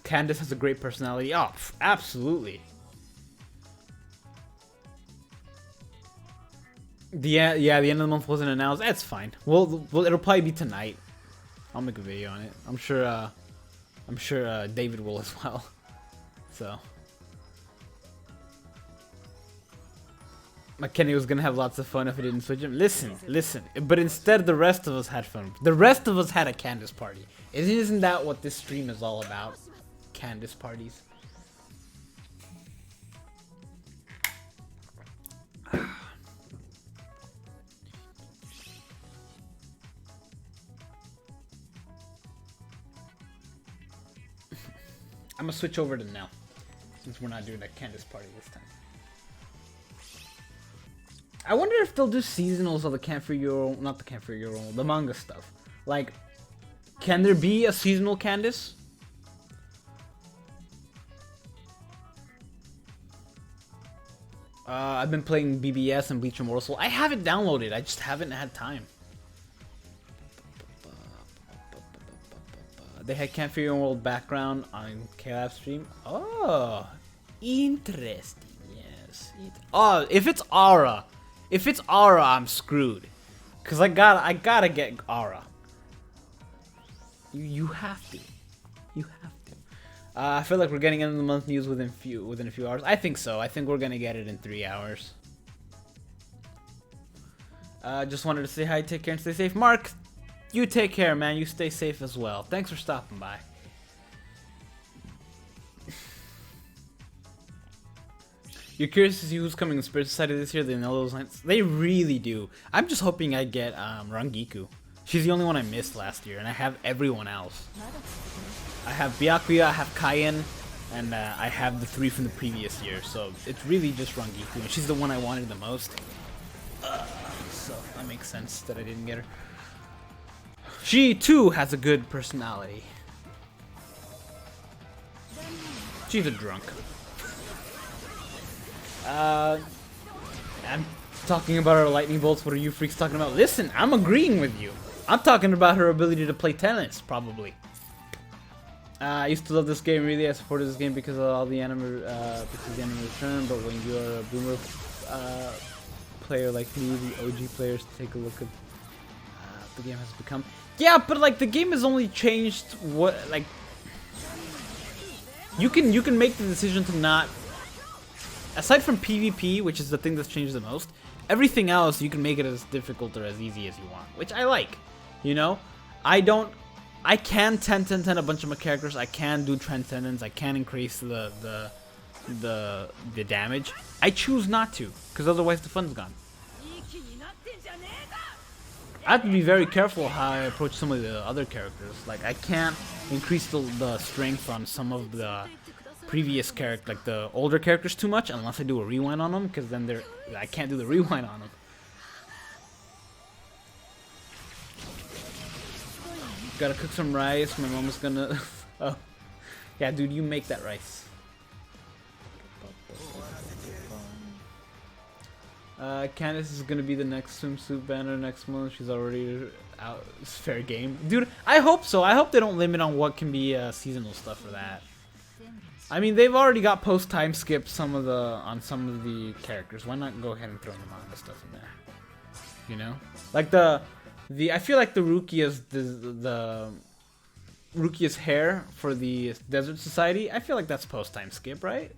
Candace has a great personality. Oh, absolutely. Yeah, the end of the month wasn't announced. That's fine. Well, it'll probably be tonight. I'll make a video on it. I'm sure David will as well. So McKenny was gonna have lots of fun if he didn't switch him. Listen. But instead, the rest of us had fun. The rest of us had a Candace party. Isn't that what this stream is all about? Candace parties. I'm gonna switch over to Nell, since we're not doing a Candace party this time. I wonder if they'll do seasonals of the Camp Euro, not the Camp Euro, the manga stuff. Like, can there be a seasonal Candace? I've been playing BBS and Bleach Immortal Soul. I have it downloaded, I just haven't had time. They had Camp Euro World background on KLab stream. Oh, interesting. Yes. Oh, if it's Aura, I'm screwed. Cause I gotta get Aura. You have to. You have to. I feel like we're getting into the month news within a few hours. I think so. I think we're gonna get it in 3 hours. Just wanted to say hi, take care, and stay safe. Mark, you take care, man. You stay safe as well. Thanks for stopping by. You're curious to see who's coming in Spirit Society this year? They know those lines. They really do. I'm just hoping I get Rangiku. She's the only one I missed last year, and I have everyone else. I have Byakuya, I have Kaien, and I have the 3 from the previous year. So it's really just Rangiku, and she's the one I wanted the most. So that makes sense that I didn't get her. She too has a good personality. She's a drunk. I'm talking about her lightning bolts. What are you freaks talking about? Listen, I'm agreeing with you. I'm talking about her ability to play tennis, probably. I used to love this game, really. I supported this game because of all the anime, return. But when you are a boomer player like me, the OG players, take a look at the game has become. Yeah, but like the game has only changed what like. You can make the decision to not. Aside from PvP, which is the thing that's changed the most, everything else you can make it as difficult or as easy as you want, which I like. You know, I can 10-10-10 a bunch of my characters. I can do transcendence. I can increase the damage. I choose not to, because otherwise the fun's gone. I have to be very careful how I approach some of the other characters. Like I can't increase the strength on some of the previous characters, like the older characters, too much unless I do a rewind on them, because then I can't do the rewind on them. Gotta cook some rice. My mom is gonna. Oh, yeah, dude, you make that rice. Candace is gonna be the next swimsuit banner next month. She's already out. It's fair game, dude. I hope so. I hope they don't limit on what can be seasonal stuff for that. I mean, they've already got post time skip on some of the characters. Why not go ahead and throw the manga stuff in there? You know, like I feel like the Rukia's hair for the Desert Society. I feel like that's post time skip, right?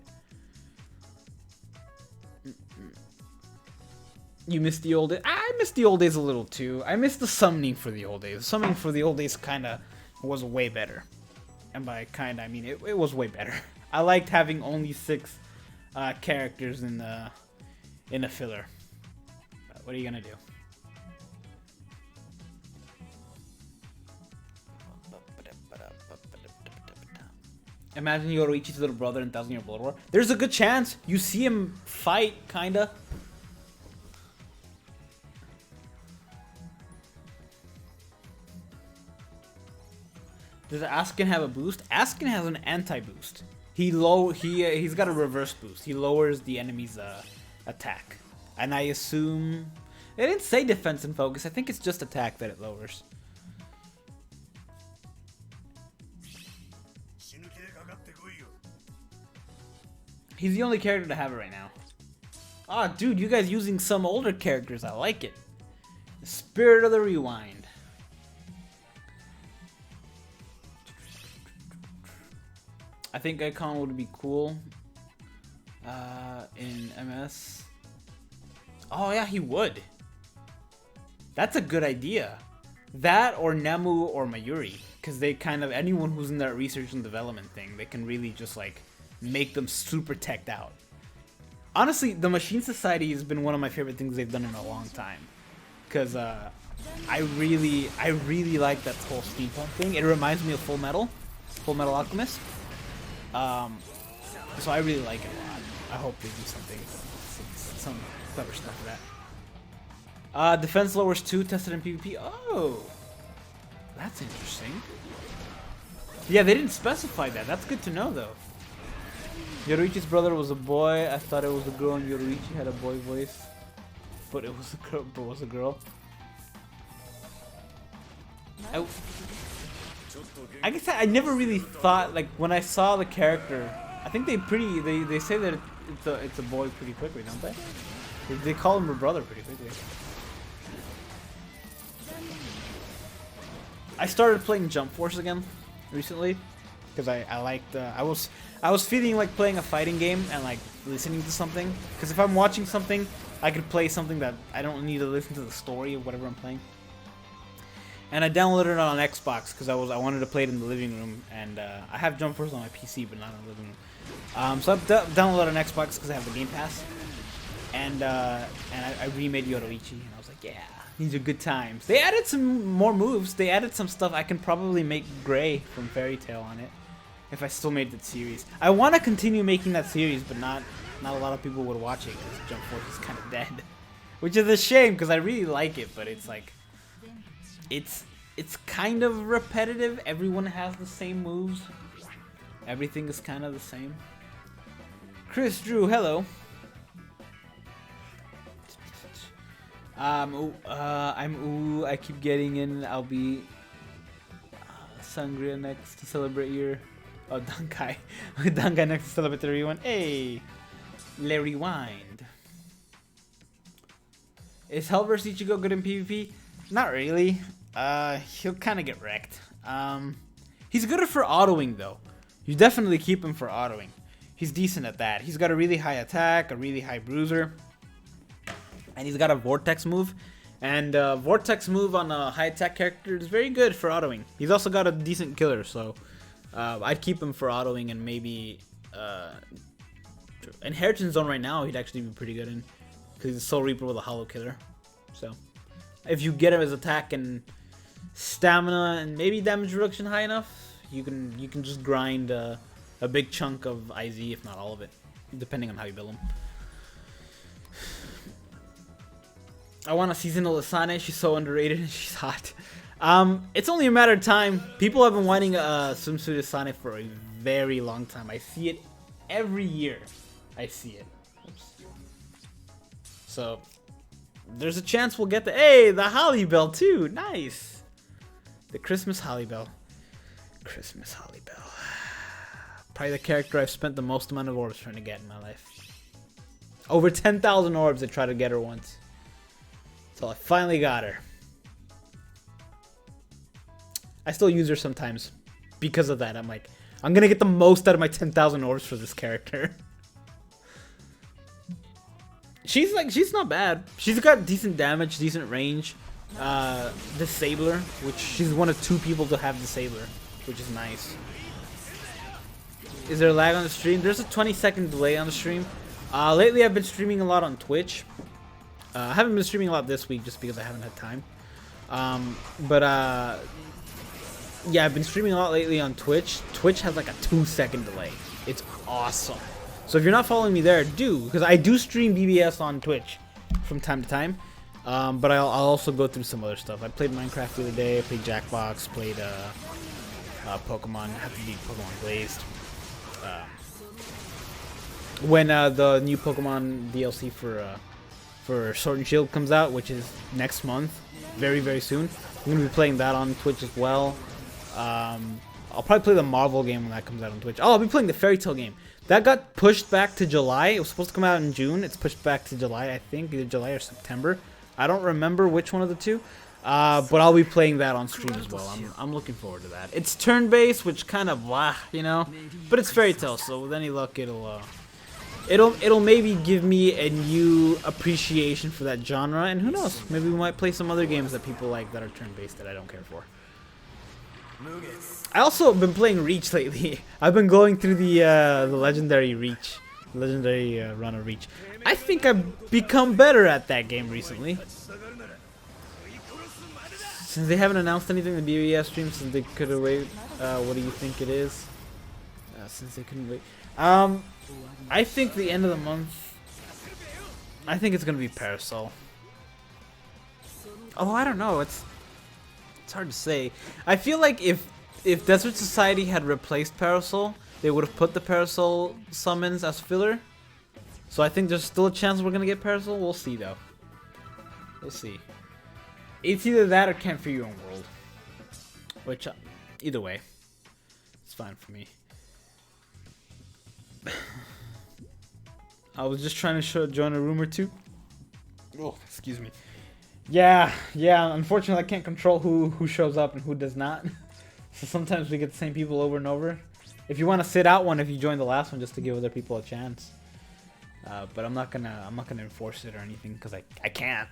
You miss the old days. I miss the old days a little too. I miss the summoning for the old days. The summoning for the old days kind of was way better. And by kind, I mean it was way better. I liked having only 6 characters in the filler. But what are you gonna do? Imagine Yoruichi's little brother in 1000 Year Blood War. There's a good chance you see him fight, kinda. Does Askin have a boost? Askin has an anti-boost. He's got a reverse boost. He lowers the enemy's attack. And I assume it didn't say defense and focus. I think it's just attack that it lowers. He's the only character to have it right now. Ah, dude, you guys using some older characters. I like it. The Spirit of the Rewind. I think Icon would be cool in MS. Oh yeah, he would. That's a good idea. That or Nemu or Mayuri, because they kind of, anyone who's in that research and development thing, they can really just like make them super teched out. Honestly, the Machine Society has been one of my favorite things they've done in a long time, because I really like that whole steampunk thing. It reminds me of Full Metal Alchemist. So I really like it a lot. I hope they do some clever stuff for that. Defense lowers 2, tested in PvP. Oh, that's interesting. Yeah, they didn't specify that. That's good to know, though. Yoruichi's brother was a boy. I thought it was a girl, and Yoruichi had a boy voice, but it was a girl. But was a girl. I guess I never really thought, like, when I saw the character, I think they say that it's a boy pretty quickly, don't they? They call him a brother pretty quickly. I started playing Jump Force again recently because I liked I was feeling like playing a fighting game and like listening to something, because if I'm watching something I could play something that I don't need to listen to the story of whatever I'm playing. And I downloaded it on Xbox because I wanted to play it in the living room, and I have Jump Force on my PC but not in the living room. So I downloaded it on Xbox because I have the Game Pass, and I remade Yoruichi, and I was like, yeah, these are good times. They added some more moves. They added some stuff. I can probably make Gray from Fairy Tail on it if I still made that series. I want to continue making that series, but not a lot of people would watch it because Jump Force is kind of dead, which is a shame because I really like it, but it's like it's kind of repetitive. Everyone has the same moves. Everything is kind of the same. Chris Drew, hello. I keep getting in. I'll be Sangria next to celebrate your Dankai. Dankai next to celebrate the rewind. Hey, Le Rewind. Is Hell vs Ichigo good in PvP? Not really. He'll kind of get wrecked. He's good for autoing though. You definitely keep him for autoing. He's decent at that. He's got a really high attack, a really high bruiser, and he's got a vortex move. And vortex move on a high attack character is very good for autoing. He's also got a decent killer, so I'd keep him for autoing, and maybe Inheritance Zone right now he'd actually be pretty good in, because he's Soul Reaper with a Hollow Killer. So if you get his attack and stamina and maybe damage reduction high enough, you can just grind a big chunk of IZ, if not all of it, depending on how you build him. I want a seasonal Asane. She's so underrated and she's hot. It's only a matter of time. People have been wanting a swimsuit Asane for a very long time. I see it every year. I see it. Oops. So there's a chance we'll get the Holly Bell too. Nice. The Christmas Holly Bell. Christmas Holly Bell. Probably the character I've spent the most amount of orbs trying to get in my life. Over 10,000 orbs I tried to get her once. So I finally got her. I still use her sometimes because of that. I'm like, I'm gonna get the most out of my 10,000 orbs for this character. She's not bad. She's got decent damage, decent range. Disabler, which she's one of 2 people to have Disabler, which is nice. Is there lag on the stream? There's a 20-second delay on the stream. Lately I've been streaming a lot on Twitch. I haven't been streaming a lot this week just because I haven't had time. But Yeah, I've been streaming a lot lately on Twitch. Twitch has like a 2-second delay. It's awesome. So if you're not following me there, do, because I do stream BBS on Twitch from time to time. But I'll also go through some other stuff. I played Minecraft the other day. I played Jackbox. Played Pokemon. I have to beat Pokemon Blazed. When the new Pokemon DLC for Sword and Shield comes out, which is next month, very, very soon. I'm gonna be playing that on Twitch as well. I'll probably play the Marvel game when that comes out on Twitch. Oh, I'll be playing the Fairy Tail game. That got pushed back to July. It was supposed to come out in June. It's pushed back to July, I think, either July or September. I don't remember which one of the two. But I'll be playing that on stream as well. I'm looking forward to that. It's turn-based, which kind of blah, you know, but it's Fairy Tail, so with any luck, it'll maybe give me a new appreciation for that genre, and who knows, maybe we might play some other games that people like that are turn-based that I don't care for. I also have been playing Reach lately. I've been going through the legendary Reach, legendary run of Reach. I think I've become better at that game recently. Since they haven't announced anything in the BBS stream, since they could have waited, what do you think it is? Since they couldn't wait. I think the end of the month, I think it's going to be Parasol. Oh, I don't know. It's hard to say. I feel like if Desert Society had replaced Parasol, they would have put the Parasol summons as filler. So I think there's still a chance we're going to get Parasol. We'll see, though. We'll see. It's either that or Can't Fear Your Own World. Which, either way, it's fine for me. I was just trying to join a room or two. Oh, excuse me. Yeah, unfortunately I can't control who shows up and who does not. So sometimes we get the same people over and over. If you want to sit out one if you joined the last one just to give other people a chance. But I'm not gonna enforce it or anything because I can't.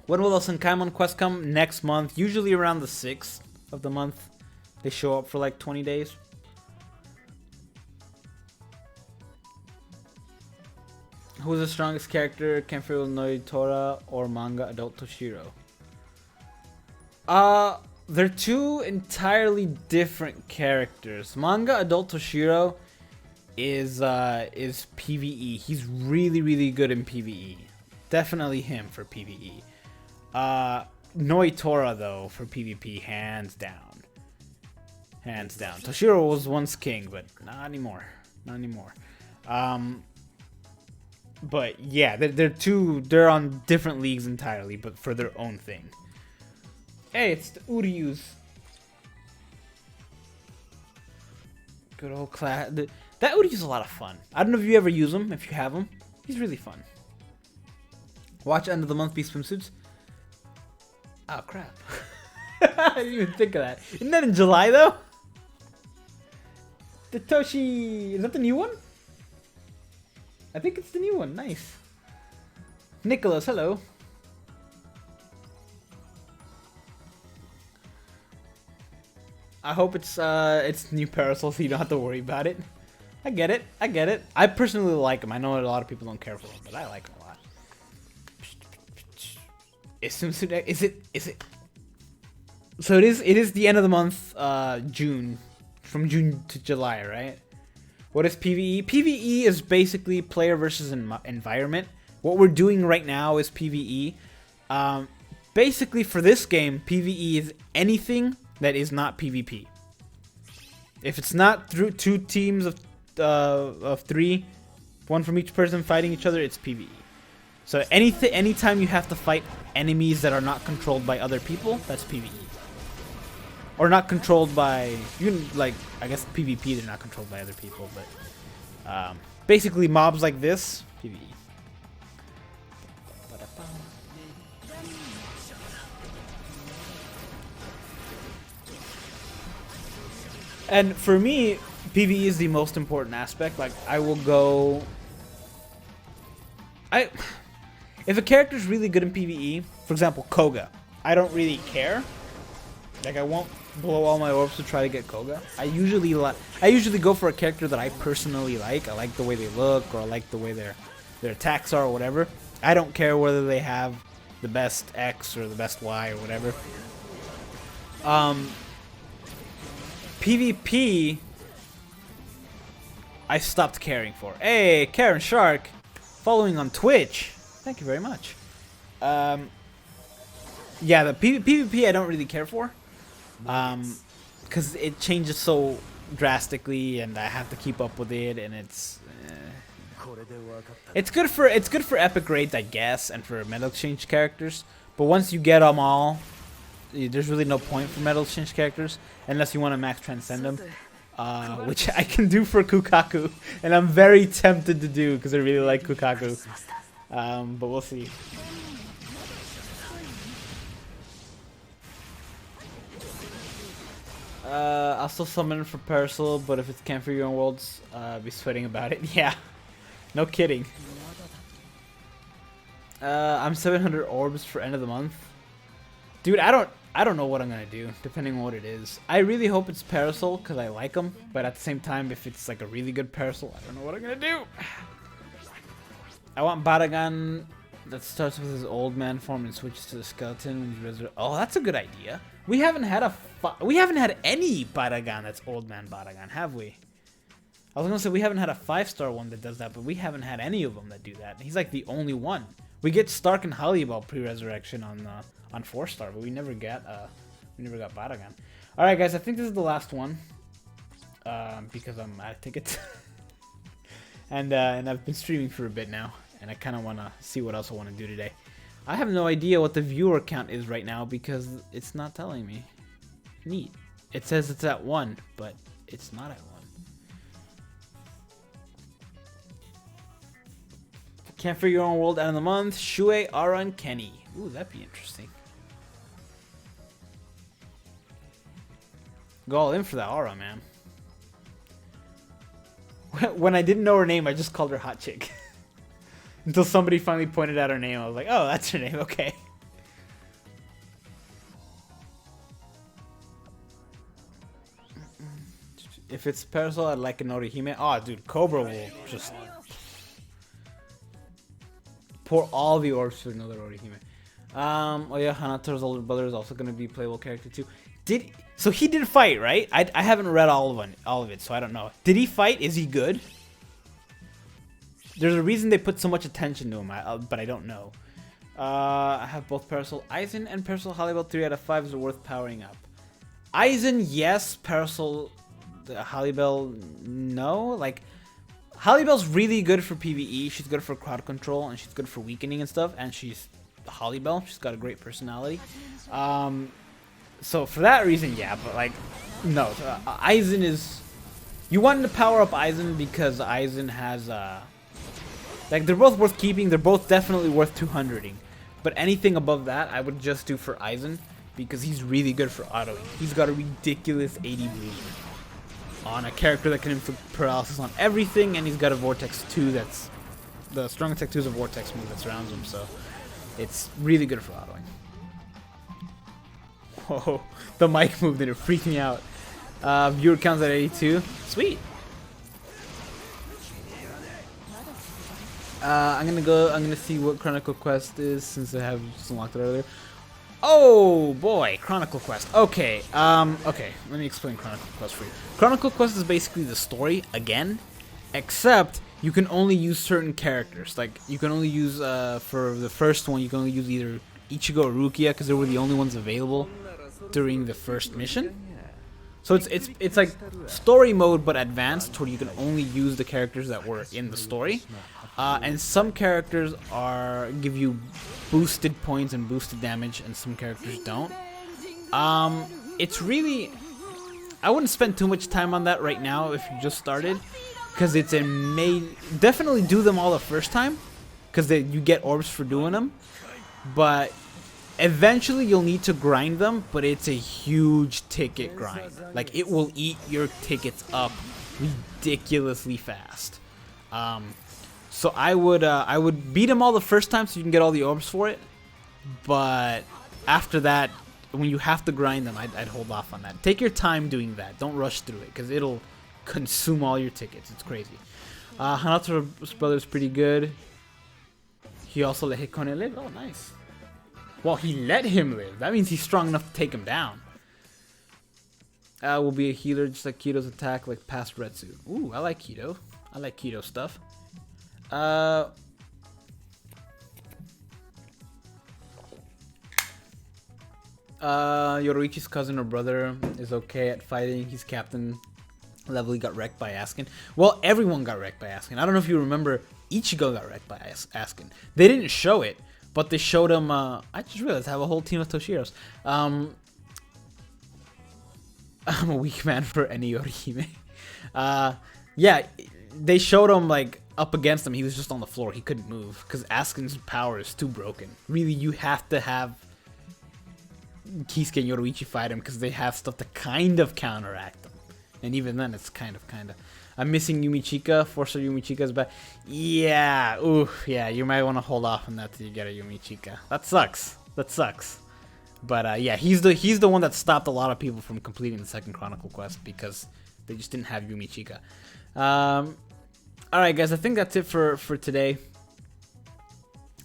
When will the Senkaimon Quest come? Next month, usually around the 6th of the month. They show up for like 20 days. Who's the strongest character? Kenfuro Noitora or manga Adult Toshiro? They're two entirely different characters. Manga Adult Toshiro is PvE. He's really, really good in PvE. Definitely him for PvE. Noitora though for PvP, hands down. Hands down. Toshiro was once king, but not anymore. Not anymore. But yeah, they're on different leagues entirely, but for their own thing. Hey, it's the Uryus. Good old class. That Uryu's a lot of fun. I don't know if you ever use him. If you have him, he's really fun. Watch End of the Month be swimsuits. Oh crap! I didn't even think of that. Isn't that in July though? The Toshi, is that the new one? I think it's the new one. Nice. Nicholas, hello. I hope it's new Parasol, so you don't have to worry about it. I get it. I get it. I personally like him. I know a lot of people don't care for him, but I like him a lot. Is it? So it is the end of the month, June, from June to July, right? What is PvE? PvE is basically player versus environment. What we're doing right now is PvE. Basically, for this game, PvE is anything that is not PvP. If it's not through two teams of three, one from each person fighting each other, it's PvE. So anytime you have to fight enemies that are not controlled by other people, that's PvE. Or not controlled by, like, I guess PvP, they're not controlled by other people, but basically mobs like this, PvE. And for me, PvE is the most important aspect. Like, I will go... If a character's really good in PvE, for example, Koga, I don't really care. Like, I won't blow all my orbs to try to get Koga. I usually go for a character that I personally like. I like the way they look, or I like the way their attacks are, or whatever. I don't care whether they have the best X or the best Y or whatever. PvP, I stopped caring for. Hey, Karen Shark, following on Twitch. Thank you very much. Yeah, the PvP I don't really care for, because it changes so drastically, and I have to keep up with it, and it's good for epic raids, I guess, and for metal exchange characters. But once you get them all, there's really no point for metal exchange characters unless you want to max transcend them, which I can do for Kukaku, and I'm very tempted to do because I really like Kukaku. But we'll see. I'll still summon for Parasol, but if it's Camp for Your Own Worlds, I'll be sweating about it. Yeah, no kidding. I'm 700 orbs for end of the month. Dude, I don't know what I'm gonna do, depending on what it is. I really hope it's Parasol, because I like them, but at the same time, if it's like a really good Parasol, I don't know what I'm gonna do. I want Baragan that starts with his old man form and switches to the skeleton when he's resurrected. Oh, that's a good idea. We haven't had any Baragan that's old man Baragan, have we? I was gonna say we haven't had a 5-star one that does that, but we haven't had any of them that do that. He's like the only one. We get Stark and Hallibal pre-resurrection on 4-star, but we never got Baragan. All right, guys, I think this is the last one because I'm out of tickets, and I've been streaming for a bit now, and I kind of want to see what else I want to do today. I have no idea what the viewer count is right now because it's not telling me. Neat. It says it's at 1, but it's not at 1. Camp for Your Own World end of the month. Shuei, Ara, and Kenny. Ooh, that'd be interesting. Go all in for that Ara, man. When I didn't know her name, I just called her Hot Chick. Until somebody finally pointed out her name. I was like, oh, that's her name. Okay. If it's Parasol, I'd like an Orihime. Oh, dude, Cobra will just pour all the orbs for another Orihime. Oh yeah, Hanata's older brother is also going to be a playable character too. So he did fight, right? I haven't read all of it, so I don't know. Did he fight? Is he good? There's a reason they put so much attention to him, but I don't know. I have both Parasol Aizen and Parasol Hallibal. 3 out of 5 is worth powering up. Aizen, yes. Parasol Hallibal, no. Like, Hallibal's really good for PvE. She's good for crowd control, and she's good for weakening and stuff. And she's Hallibal. She's got a great personality. So for that reason, yeah. But like, no. Aizen is. You wanted to power up Aizen because Aizen has like, they're both worth keeping. They're both definitely worth 200ing. But anything above that, I would just do for Aizen because he's really good for autoing. He's got a ridiculous 80 bleed on a character that can inflict paralysis on everything, and he's got a Vortex 2 that's... The strongest Tech 2 is a Vortex move that surrounds him, so it's really good for autoing. Whoa, the mic moved and it freaked me out. Viewer counts at 82. Sweet. I'm gonna see what Chronicle Quest is since I have just unlocked it earlier. Oh boy, Chronicle Quest. Okay, okay, let me explain Chronicle Quest for you. Chronicle Quest is basically the story again, except you can only use certain characters. Like, you can only use, for the first one, you can only use either Ichigo or Rukia because they were the only ones available during the first mission. So it's like story mode but advanced, where you can only use the characters that were in the story. And some characters give you boosted points and boosted damage, and some characters don't. It's really... I wouldn't spend too much time on that right now if you just started, because it's definitely do them all the first time, because you get orbs for doing them. But eventually you'll need to grind them, but it's a huge ticket grind. Like, it will eat your tickets up ridiculously fast. So I would beat them all the first time so you can get all the orbs for it. But after that, when you have to grind them, I'd hold off on that. Take your time doing that. Don't rush through it, because it'll consume all your tickets. It's crazy. Hanata's brother is pretty good. He also let Hikone live. Oh, nice. Well, he let him live. That means he's strong enough to take him down. will be a healer just like Keto's attack, like past Retsu. Ooh, I like Keto. I like Keto stuff. Yoruichi's cousin or brother is okay at fighting. He's captain level. He got wrecked by Askin. Well, everyone got wrecked by Askin. I don't know if you remember, Ichigo got wrecked by Askin. They didn't show it, but they showed him. I just realized I have a whole team of Toshiros. I'm a weak man for any Yorihime. Yeah, they showed him like up against him. He was just on the floor. He couldn't move because Askin's power is too broken. Really, you have to have Kisuke and Yoruichi fight him because they have stuff to kind of counteract them. And even then, it's kind of. I'm missing Yumichika. 4-star Yumichika is back. Yeah, ooh, yeah. You might want to hold off on that till you get a Yumichika. That sucks. But yeah, he's the one that stopped a lot of people from completing the second Chronicle Quest because they just didn't have Yumichika. All right, guys. I think that's it for today.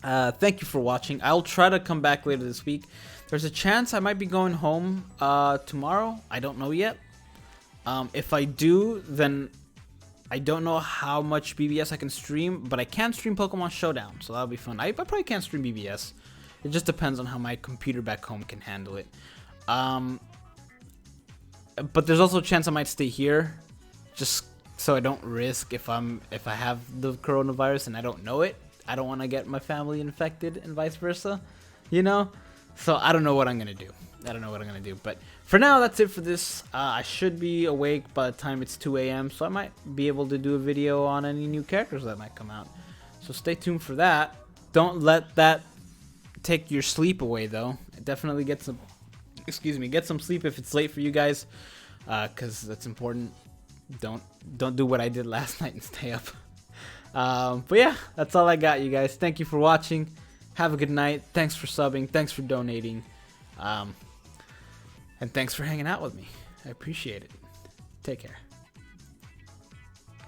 Thank you for watching. I'll try to come back later this week. There's a chance I might be going home tomorrow. I don't know yet. If I do, then I don't know how much BBS I can stream, but I can stream Pokemon Showdown, so that'll be fun. I probably can't stream BBS. It just depends on how my computer back home can handle it. But there's also a chance I might stay here, just so I don't risk if I have the coronavirus and I don't know it. I don't want to get my family infected and vice versa, you know? So I don't know what I'm going to do. But for now, that's it for this. I should be awake by the time it's 2 a.m. So I might be able to do a video on any new characters that might come out. So stay tuned for that. Don't let that take your sleep away, though. Definitely get some sleep if it's late for you guys, because that's important. Don't do what I did last night and stay up. But yeah, that's all I got, you guys. Thank you for watching. Have a good night. Thanks for subbing. Thanks for donating. And thanks for hanging out with me. I appreciate it. Take care.